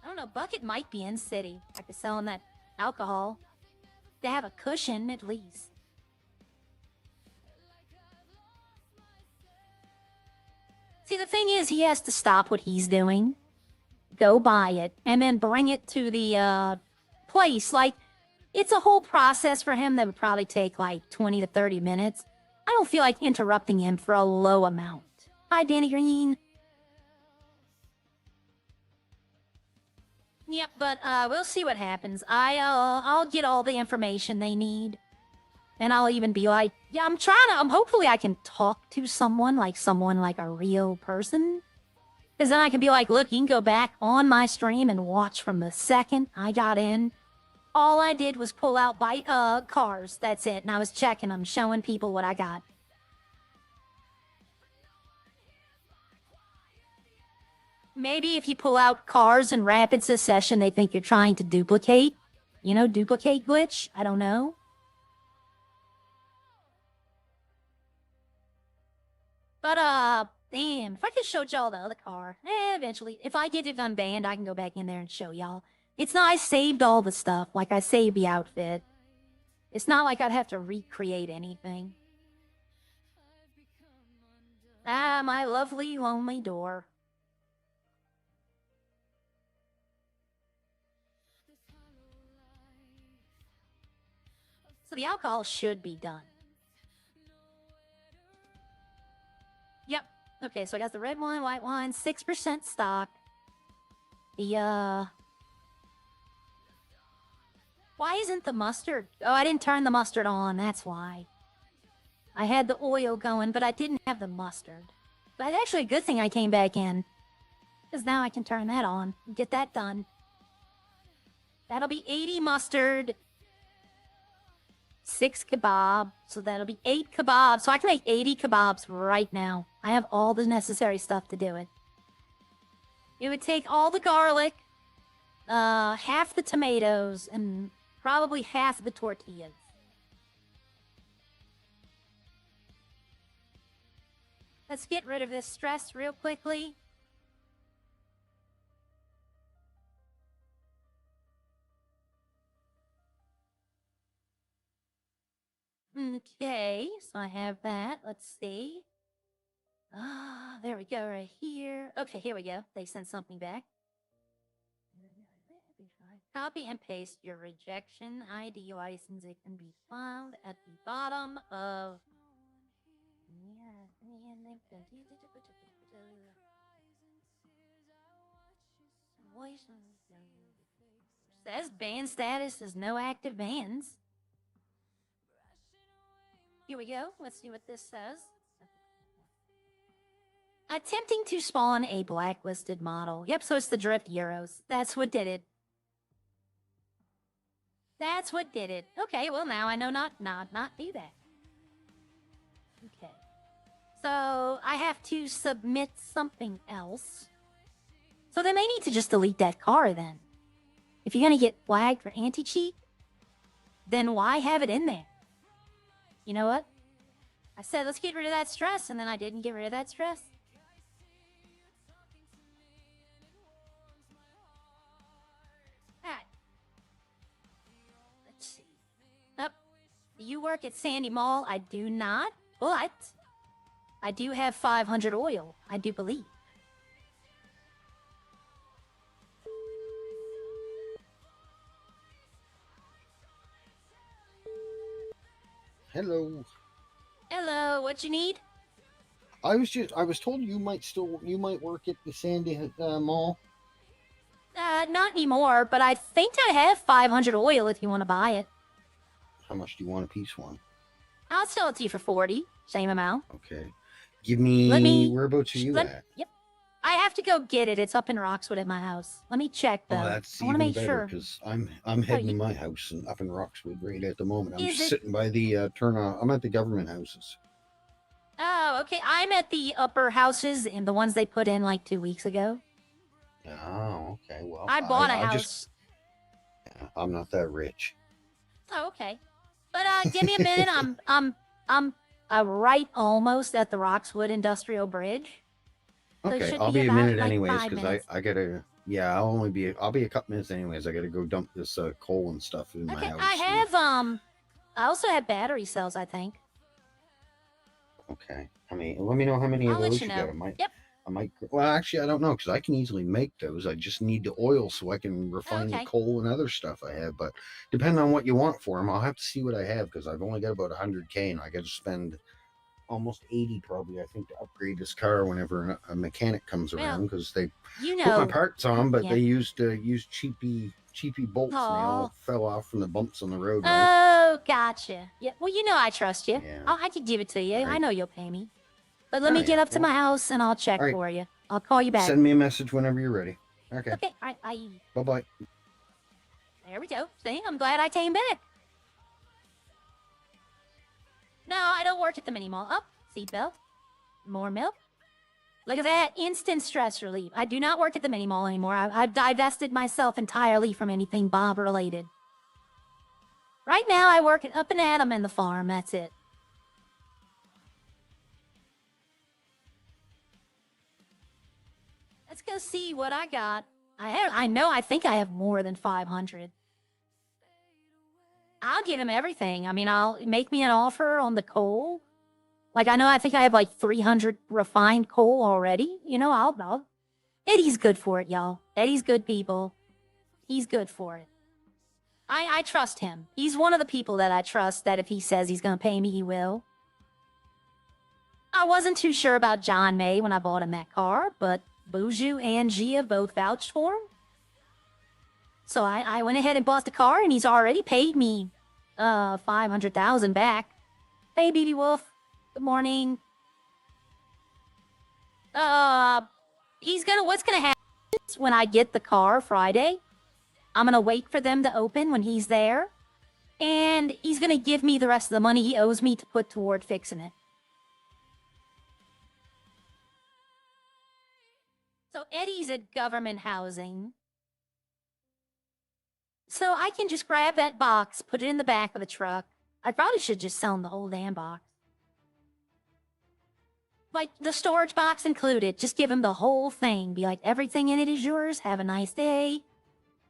[SPEAKER 1] I don't know, Bucket might be in city after selling that alcohol. They have a cushion at least. See, the thing is, he has to stop what he's doing, go buy it, and then bring it to the place. Like, it's a whole process for him that would probably take like 20 to 30 minutes. I don't feel like interrupting him for a low amount. Hi, Danny Green. Yep, but we'll see what happens. I'll get all the information they need. And I'll even be like, yeah, hopefully I can talk to someone like a real person. Because then I can be like, look, you can go back on my stream and watch from the second I got in. All I did was pull out cars, that's it. And I was checking them, showing people what I got. Maybe if you pull out cars in rapid succession, they think you're trying to duplicate. You know, duplicate glitch? I don't know. But, damn, if I could show y'all the other car. Eventually. If I get it unbanned, I can go back in there and show y'all. It's not, I saved all the stuff. Like, I saved the outfit. It's not like I'd have to recreate anything. Ah, my lovely, lonely door. So the alcohol should be done. Yep. Okay, so I got the red wine, white wine, 6% stock. Why isn't the mustard? Oh, I didn't turn the mustard on, that's why. I had the oil going, but I didn't have the mustard. But actually a good thing I came back in. Because now I can turn that on and get that done. That'll be 80 mustard. 6 kebab, so that'll be 8 kebabs. So I can make 80 kebabs right now. I have all the necessary stuff to do it. It would take all the garlic, half the tomatoes, and probably half the tortillas. Let's get rid of this stress real quickly. Okay, so I have that. Let's see. There we go, right here. Okay, here we go. They sent something back. Copy and paste your rejection ID license. It can be found at the bottom of... Says ban status is no active bans. Here we go. Let's see what this says. Attempting to spawn a blacklisted model. Yep, so it's the Drift Euros. That's what did it. That's what did it. Okay, well now I know not do that. Okay. So I have to submit something else. So they may need to just delete that car then. If you're gonna get flagged for anti-cheat, then why have it in there? You know what? I said let's get rid of that stress, and then I didn't get rid of that stress. Alright. Let's see. Up. Do you work at Sandy Mall? I do not, but I do have 500 oil, I do believe.
[SPEAKER 2] Hello.
[SPEAKER 1] Hello, what you need?
[SPEAKER 2] I was told you might work at the Sandy Mall.
[SPEAKER 1] Not anymore, but I think I have 500 oil if you want to buy it.
[SPEAKER 2] How much do you want a piece one?
[SPEAKER 1] I'll sell it to you for 40, same amount.
[SPEAKER 2] Okay. Give me, whereabouts are you at?
[SPEAKER 1] Yep. I have to go get it. It's up in Roxwood at my house. Let me check though.
[SPEAKER 2] Oh, that's
[SPEAKER 1] I want to
[SPEAKER 2] even
[SPEAKER 1] make
[SPEAKER 2] better
[SPEAKER 1] sure.
[SPEAKER 2] because I'm heading to my house and up in Roxwood right at the moment. I'm
[SPEAKER 1] Is it-
[SPEAKER 2] sitting by the I'm at the government houses.
[SPEAKER 1] Oh, okay. I'm at the upper houses and the ones they put in like 2 weeks ago.
[SPEAKER 2] Oh, okay. Well,
[SPEAKER 1] I bought a house.
[SPEAKER 2] I'm not that rich.
[SPEAKER 1] Oh, okay. But give me a minute. I'm right almost at the Roxwood Industrial Bridge. So it
[SPEAKER 2] Okay,
[SPEAKER 1] should
[SPEAKER 2] I'll
[SPEAKER 1] be
[SPEAKER 2] be a
[SPEAKER 1] about,
[SPEAKER 2] minute
[SPEAKER 1] like,
[SPEAKER 2] anyways
[SPEAKER 1] 5
[SPEAKER 2] because
[SPEAKER 1] minutes.
[SPEAKER 2] I gotta. Yeah, I'll be a couple minutes anyways. I gotta go dump this coal and stuff in my
[SPEAKER 1] Okay,
[SPEAKER 2] house.
[SPEAKER 1] I have I also have battery cells, I think.
[SPEAKER 2] Okay. I mean, let me know how many of
[SPEAKER 1] I'll let
[SPEAKER 2] those
[SPEAKER 1] you
[SPEAKER 2] you
[SPEAKER 1] know.
[SPEAKER 2] got.
[SPEAKER 1] Yep.
[SPEAKER 2] I might. Well, actually, I don't know because I can easily make those. I just need the oil so I can refine the
[SPEAKER 1] Okay.
[SPEAKER 2] coal and other stuff I have. But depending on what you want for them, I'll have to see what I have because I've only got about 100K and I got to spend almost 80 probably. I think to upgrade this car whenever a mechanic comes around because they put my parts on, but
[SPEAKER 1] yeah.
[SPEAKER 2] they used cheapy bolts and they all fell off from the bumps on the road. Right?
[SPEAKER 1] Oh, gotcha. Yeah. Well, you know I trust you.
[SPEAKER 2] Yeah.
[SPEAKER 1] I can give it to you.
[SPEAKER 2] Right.
[SPEAKER 1] I know you'll pay me. But let me get up to my house and I'll check for you. I'll call you back.
[SPEAKER 2] Send me a message whenever you're ready. Okay.
[SPEAKER 1] Okay. All right. Bye.
[SPEAKER 2] Bye-bye.
[SPEAKER 1] There we go. See, I'm glad I came back. No, I don't work at the mini mall. Oh, seatbelt. More milk. Look at that. Instant stress relief. I do not work at the mini mall anymore. I've divested myself entirely from anything Bob related. Right now, I work at Up and Adam and the farm. That's it. Let's go see what I got. I think I have more than 500. I'll get him everything. I mean, I'll make me an offer on the coal. Like, I think I have like 300 refined coal already. You know, I'll. Eddie's good for it, y'all. Eddie's good people. He's good for it. I trust him. He's one of the people that I trust that if he says he's gonna pay me, he will. I wasn't too sure about John May when I bought him that car, but Buju and Gia both vouched for him. So I went ahead and bought the car, and he's already paid me 500,000 back. Hey, BB Wolf. Good morning. What's gonna happen is when I get the car Friday, I'm gonna wait for them to open when he's there, and he's gonna give me the rest of the money he owes me to put toward fixing it. So Eddie's at government housing. So I can just grab that box, put it in the back of the truck. I probably should just sell him the whole damn box. Like, the storage box included. Just give him the whole thing. Be like, everything in it is yours. Have a nice day.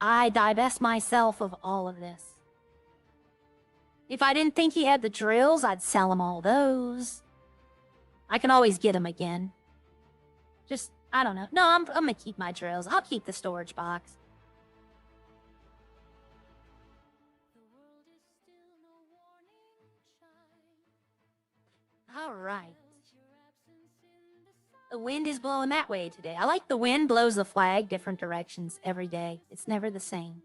[SPEAKER 1] I divest myself of all of this. If I didn't think he had the drills, I'd sell him all those. I can always get him again. Just, I don't know. No, I'm gonna keep my drills. I'll keep the storage box. All right. The wind is blowing that way today. I like the wind blows the flag different directions every day. It's never the same.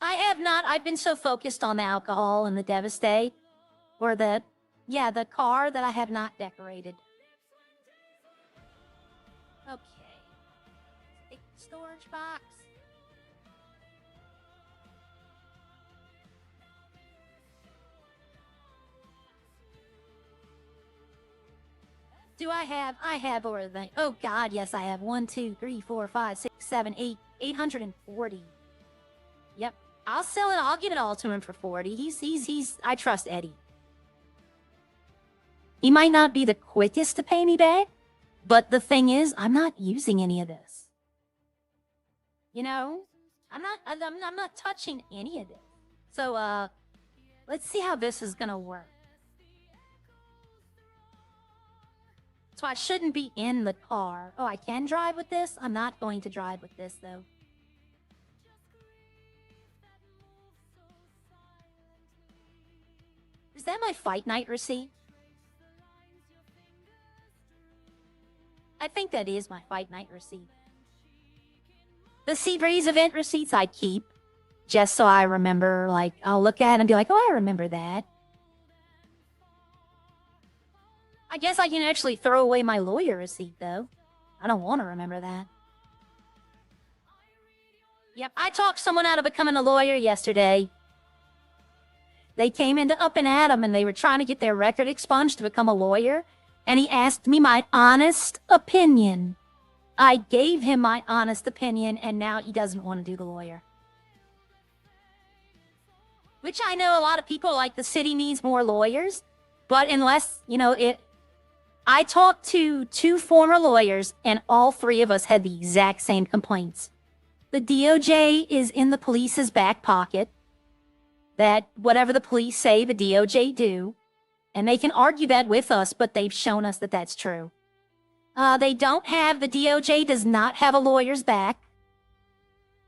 [SPEAKER 1] I have not. I've been so focused on the alcohol and the Devastate. Or the car that I have not decorated. Okay. Take the storage box. Do I have? I have over the. Oh God, yes, I have 1, 2, 3, 4, 5, 6, 7, 8, 840. Yep, I'll sell it. I'll get it all to him for 40. He's. I trust Eddie. He might not be the quickest to pay me back, but the thing is, I'm not using any of this. You know, I'm not touching any of this. So, let's see how this is gonna work. So I shouldn't be in the car. Oh, I can drive with this? I'm not going to drive with this, though. Is that my fight night receipt? I think that is my fight night receipt. The Seabreeze event receipts I keep, just so I remember, like, I'll look at it and be like, oh, I remember that. I guess I can actually throw away my lawyer receipt, though. I don't want to remember that. Yep, I talked someone out of becoming a lawyer yesterday. They came into Up and Adam and they were trying to get their record expunged to become a lawyer, and he asked me my honest opinion. I gave him my honest opinion, and now he doesn't want to do the lawyer. Which I know a lot of people, like, the city needs more lawyers, but unless, you know, I talked to 2 former lawyers, and all 3 of us had the exact same complaints. The DOJ is in the police's back pocket, that whatever the police say, the DOJ do, and they can argue that with us, but they've shown us that that's true. The DOJ does not have a lawyer's back,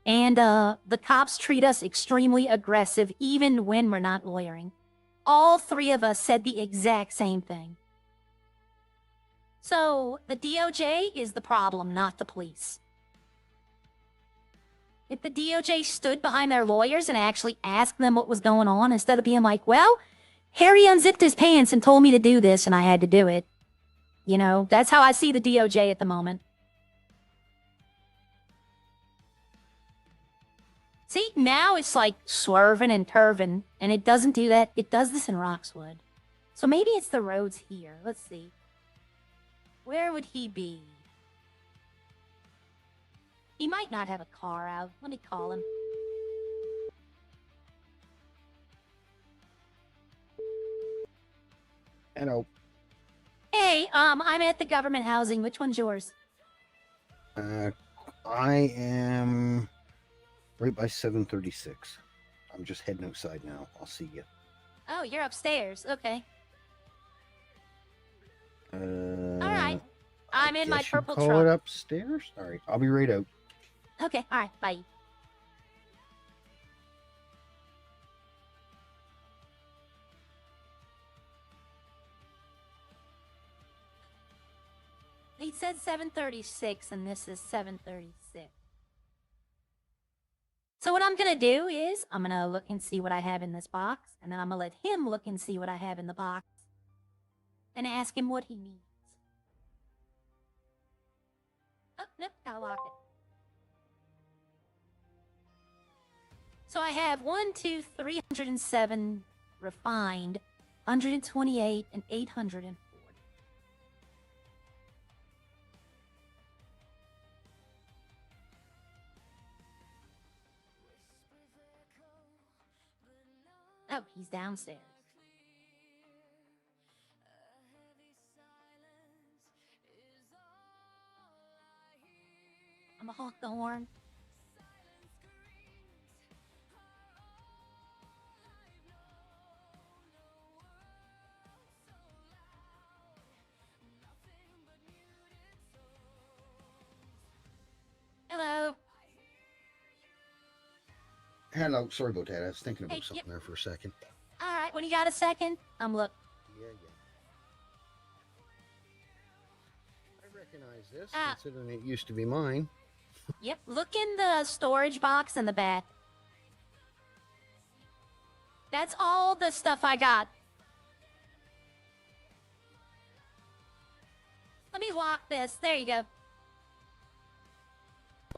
[SPEAKER 1] and the cops treat us extremely aggressive even when we're not lawyering. All 3 of us said the exact same thing. So, the DOJ is the problem, not the police. If the DOJ stood behind their lawyers and actually asked them what was going on, instead of being like, well, Harry unzipped his pants and told me to do this and I had to do it. You know, that's how I see the DOJ at the moment. See, now it's like swerving and turving, and it doesn't do that. It does this in Roxwood. So maybe it's the roads here. Let's see. Where would he be? He might not have a car out. Let me call him.
[SPEAKER 2] Hello.
[SPEAKER 1] Hey, I'm at the government housing. Which one's yours?
[SPEAKER 2] I am right by 736. I'm just heading outside now. I'll see you.
[SPEAKER 1] Oh, you're upstairs. Okay.
[SPEAKER 2] All
[SPEAKER 1] right. I'm in my purple truck.
[SPEAKER 2] Call it upstairs? All right. I'll be right out.
[SPEAKER 1] Okay. All right. Bye. He said 736, and this is 736. So what I'm going to do is I'm going to look and see what I have in this box, and then I'm going to let him look and see what I have in the box and ask him what he needs. Oh, nope, gotta lock it. So I have 307 refined, 128, and 840. Oh, he's downstairs. I'm gonna honk the horn. Hello.
[SPEAKER 2] Hello. Sorry about that. I was thinking about something there for a second.
[SPEAKER 1] All right. When you got a second, look.
[SPEAKER 2] Yeah. I recognize this, considering it used to be mine.
[SPEAKER 1] Yep. Look in the storage box in the back. That's all the stuff I got. Let me lock this. There you go.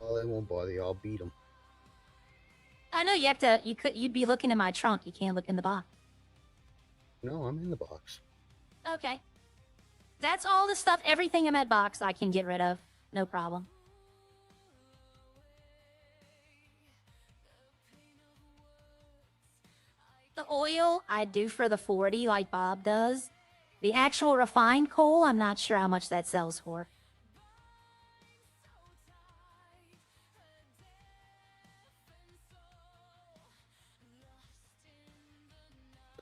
[SPEAKER 2] Oh, they won't bother you. I'll beat them.
[SPEAKER 1] I know you have to. You'd be looking in my trunk. You can't look in the box.
[SPEAKER 2] No, I'm in the box.
[SPEAKER 1] Okay. That's all the stuff, everything in that box I can get rid of. No problem. The oil I do for the 40 like Bob does. The actual refined coal, I'm not sure how much that sells for.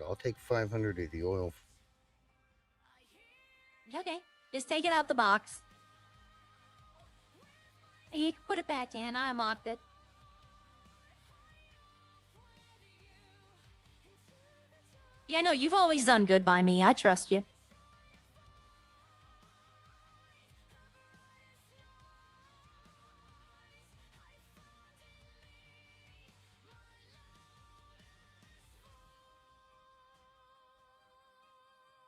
[SPEAKER 2] I'll take 500 of the oil.
[SPEAKER 1] Okay, just take it out the box. You can put it back in. I unlocked it. Yeah, no, you've always done good by me. I trust you.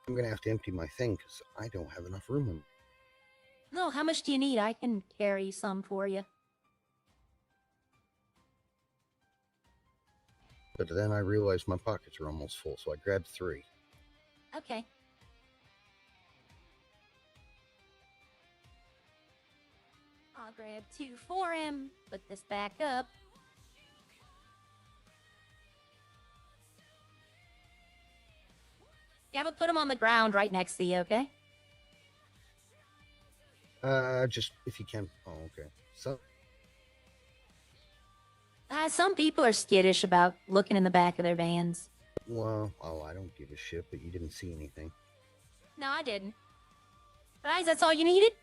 [SPEAKER 2] I'm going to have to empty my thing because I don't have enough room in.
[SPEAKER 1] No, how much do you need? I can carry some for you.
[SPEAKER 2] But then I realized my pockets are almost full, so I grabbed 3.
[SPEAKER 1] Okay. I'll grab 2 for him. Put this back up. Yeah, but put him on the ground right next to you, okay?
[SPEAKER 2] Just if you can. Oh, okay. So.
[SPEAKER 1] Some people are skittish about looking in the back of their vans.
[SPEAKER 2] Well, I don't give a shit, but you didn't see anything.
[SPEAKER 1] No, I didn't. Guys, that's all you needed?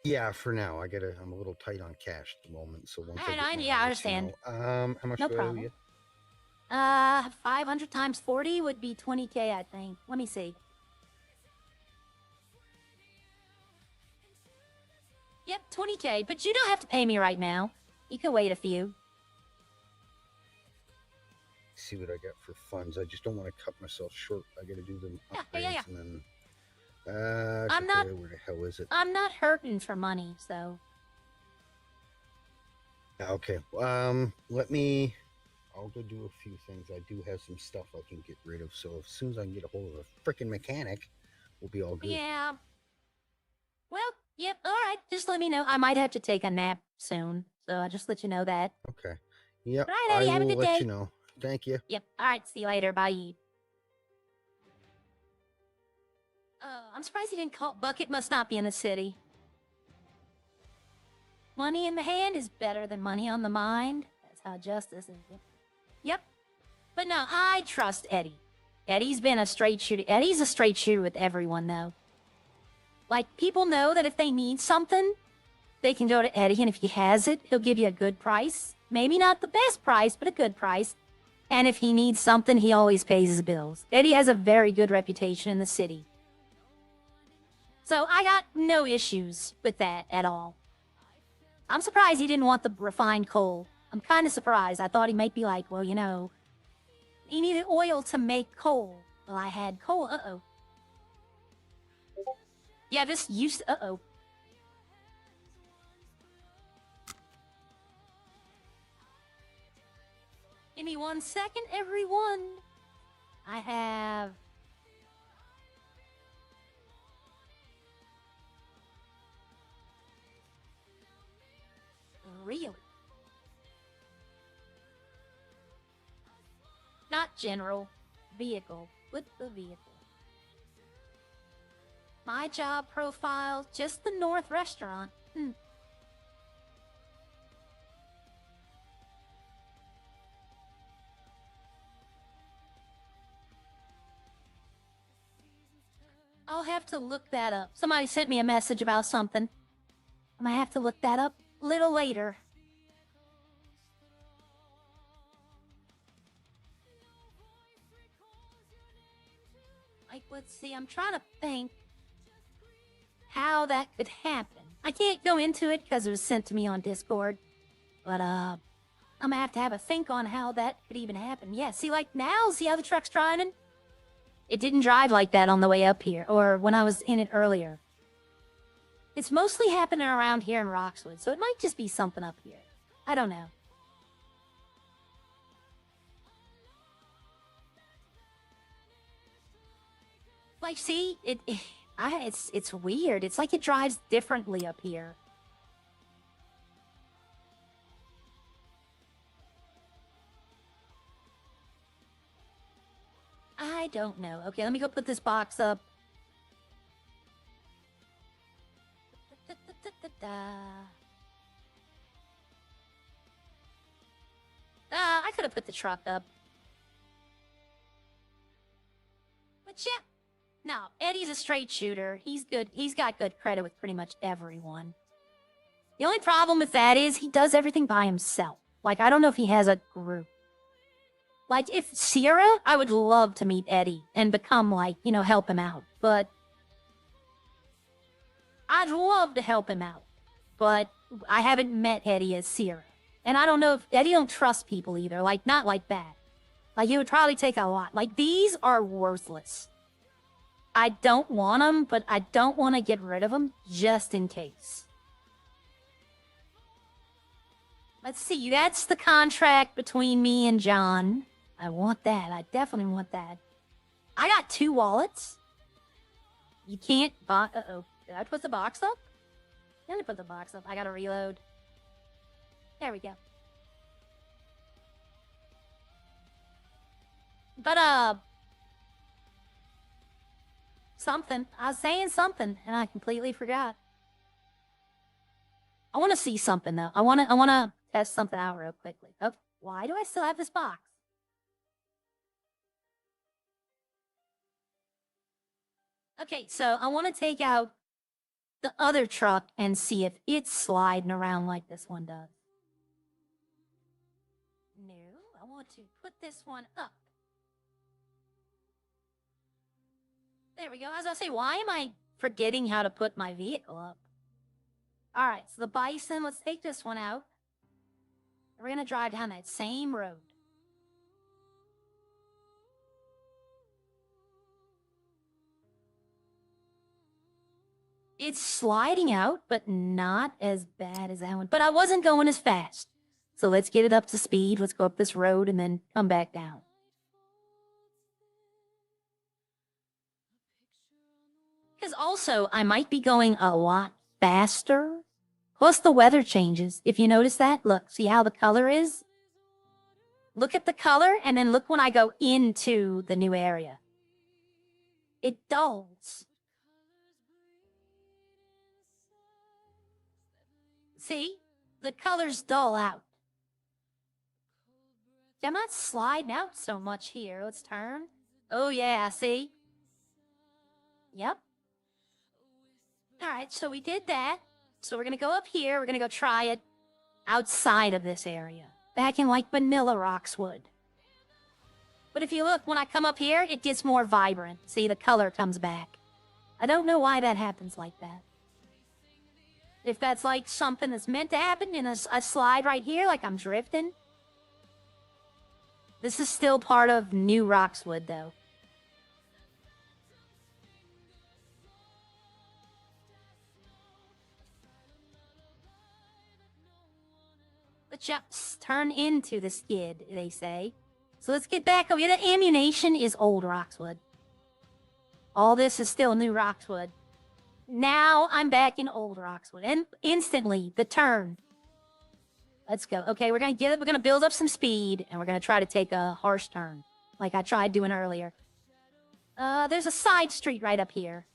[SPEAKER 2] Yeah, for now. I'm a little tight on cash at the moment, so once
[SPEAKER 1] I understand.
[SPEAKER 2] How much
[SPEAKER 1] No
[SPEAKER 2] do I owe
[SPEAKER 1] problem.
[SPEAKER 2] you?
[SPEAKER 1] 500 times 40 would be 20K, I think. Let me see. Yep, 20K, but you don't have to pay me right now. You can wait a few.
[SPEAKER 2] See what I got for funds. I just don't want to cut myself short. I gotta do them upgrades
[SPEAKER 1] Yeah.
[SPEAKER 2] and then...
[SPEAKER 1] I'm not...
[SPEAKER 2] Where the hell is it?
[SPEAKER 1] I'm not hurting for money, so...
[SPEAKER 2] Okay, I'll go do a few things. I do have some stuff I can get rid of, so as soon as I can get a hold of a freaking mechanic, we'll be all good.
[SPEAKER 1] Yeah. Well, yep, alright. Just let me know. I might have to take a nap soon, so I'll just let you know that.
[SPEAKER 2] Okay. Yep,
[SPEAKER 1] Alright, Eddie, have a good day.
[SPEAKER 2] I will let you know. Thank you.
[SPEAKER 1] Yep, alright, see you later. Bye. I'm surprised he didn't call. Bucket must not be in the city. Money in the hand is better than money on the mind. That's how justice is. Yep. But no, I trust Eddie. Eddie's been a straight shooter. Eddie's a straight shooter with everyone, though. Like, people know that if they need something, they can go to Eddie, and if he has it, he'll give you a good price. Maybe not the best price, but a good price. And if he needs something, he always pays his bills. Eddie has a very good reputation in the city. So I got no issues with that at all. I'm surprised he didn't want the refined coal. I'm kind of surprised. I thought he might be like, well, you know, he needed oil to make coal. Well, I had coal. Uh-oh. Yeah, this used... Uh-oh. Give me 1 second, everyone. I have... Really? Not general. Vehicle. With the vehicle. My job profile, just the North Restaurant. I'll have to look that up. Somebody sent me a message about something. I might have to look that up a little later. Like, let's see, I'm trying to think how that could happen. I can't go into it because it was sent to me on Discord. But, I'm gonna have a think on how that could even happen. Yeah, see, like now, see how the truck's driving? It didn't drive like that on the way up here, or when I was in it earlier. It's mostly happening around here in Roxwood, so it might just be something up here. I don't know. Like, see, it's weird. It's like it drives differently up here. I don't know. Okay, let me go put this box up. I could have put the truck up. But yeah. No, Eddie's a straight shooter. He's good. He's got good credit with pretty much everyone. The only problem with that is he does everything by himself. Like, I don't know if he has a group. Like, if Sierra, I would love to meet Eddie and become, like, you know, help him out. But I'd love to help him out. But I haven't met Eddie as Sierra. And I don't know if Eddie don't trust people either. Like, not like that. Like, it would probably take a lot. Like, these are worthless. I don't want them, but I don't want to get rid of them just in case. Let's see. That's the contract between me and John. I want that. I definitely want that. I got 2 wallets. You can't buy... Uh-oh. Did I put the box up? Let me put the box up. I gotta reload. There we go. But, something. I was saying something, and I completely forgot. I want to see something, though. I want to test something out real quickly. Oh, why do I still have this box? Okay, so I want to take out the other truck and see if it's sliding around like this one does. No, I want to put this one up. There we go. As I say, why am I forgetting how to put my vehicle up? All right, so the Bison, let's take this one out. We're going to drive down that same road. It's sliding out, but not as bad as that one. But I wasn't going as fast. So let's get it up to speed. Let's go up this road and then come back down. Because also, I might be going a lot faster. Plus the weather changes. If you notice that, look, see how the color is? Look at the color, and then look when I go into the new area. It dulls. See? The colors dull out. I'm not sliding out so much here. Let's turn. Oh, yeah, see? Yep. All right, so we did that. So we're going to go up here. We're going to go try it outside of this area. Back in, like, vanilla Roxwood. But if you look, when I come up here, it gets more vibrant. See, the color comes back. I don't know why that happens like that. If that's, like, something that's meant to happen in a slide right here, like I'm drifting. This is still part of New Roxwood, though. The jumps turn into the skid, they say. So let's get back over here. The ammunition is old Roxwood. All this is still New Roxwood. Now I'm back in old Roxwood. And instantly, the turn. Let's go. Okay, we're going to get it. We're going to build up some speed. And we're going to try to take a harsh turn. Like I tried doing earlier. There's a side street right up here.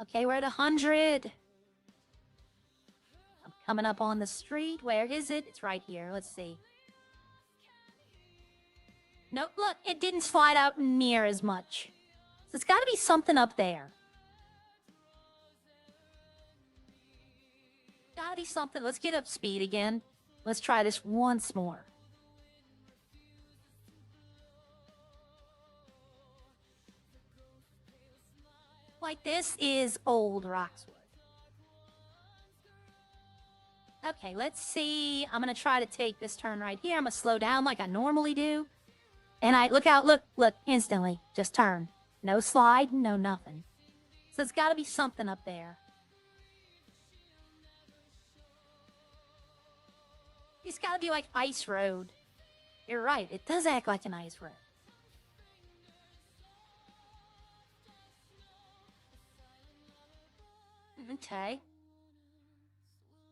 [SPEAKER 1] Okay, we're at 100. I'm coming up on the street. Where is it? It's right here. Let's see. Nope, look, it didn't slide out near as much. So it's got to be something up there. Gotta be something. Let's get up speed again. Let's try this once more. Like, this is old Roxwood. Okay, let's see. I'm going to try to take this turn right here. I'm going to slow down like I normally do. And I look out, look, instantly. Just turn. No slide, no nothing. So it's got to be something up there. It's got to be like ice road. You're right, it does act like an ice road. Okay.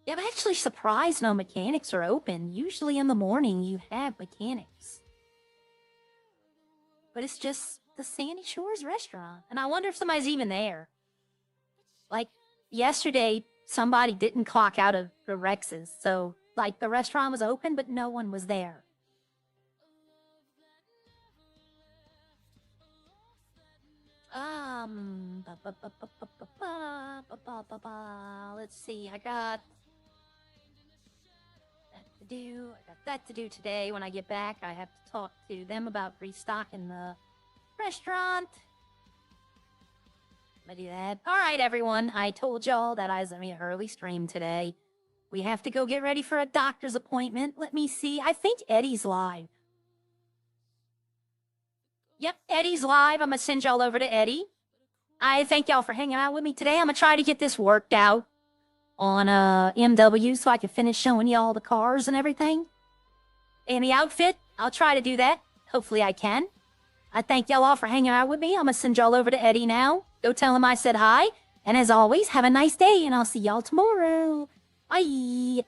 [SPEAKER 1] Yeah, I'm actually surprised no mechanics are open. Usually in the morning you have mechanics. But it's just the Sandy Shores restaurant. And I wonder if somebody's even there. Like, yesterday, somebody didn't clock out of the Rex's. So, like, the restaurant was open, but no one was there. Let's see. I got that to do. I got that to do today. When I get back, I have to talk to them about restocking the restaurant. I do that. All right, everyone. I told y'all that I was having an early stream today. We have to go get ready for a doctor's appointment. Let me see. I think Eddie's live. Yep, Eddie's live. I'm going to send y'all over to Eddie. I thank y'all for hanging out with me today. I'm going to try to get this worked out on MW so I can finish showing y'all the cars and everything. And the outfit, I'll try to do that. Hopefully I can. I thank y'all all for hanging out with me. I'm going to send y'all over to Eddie now. Go tell him I said hi. And as always, have a nice day, and I'll see y'all tomorrow. Bye.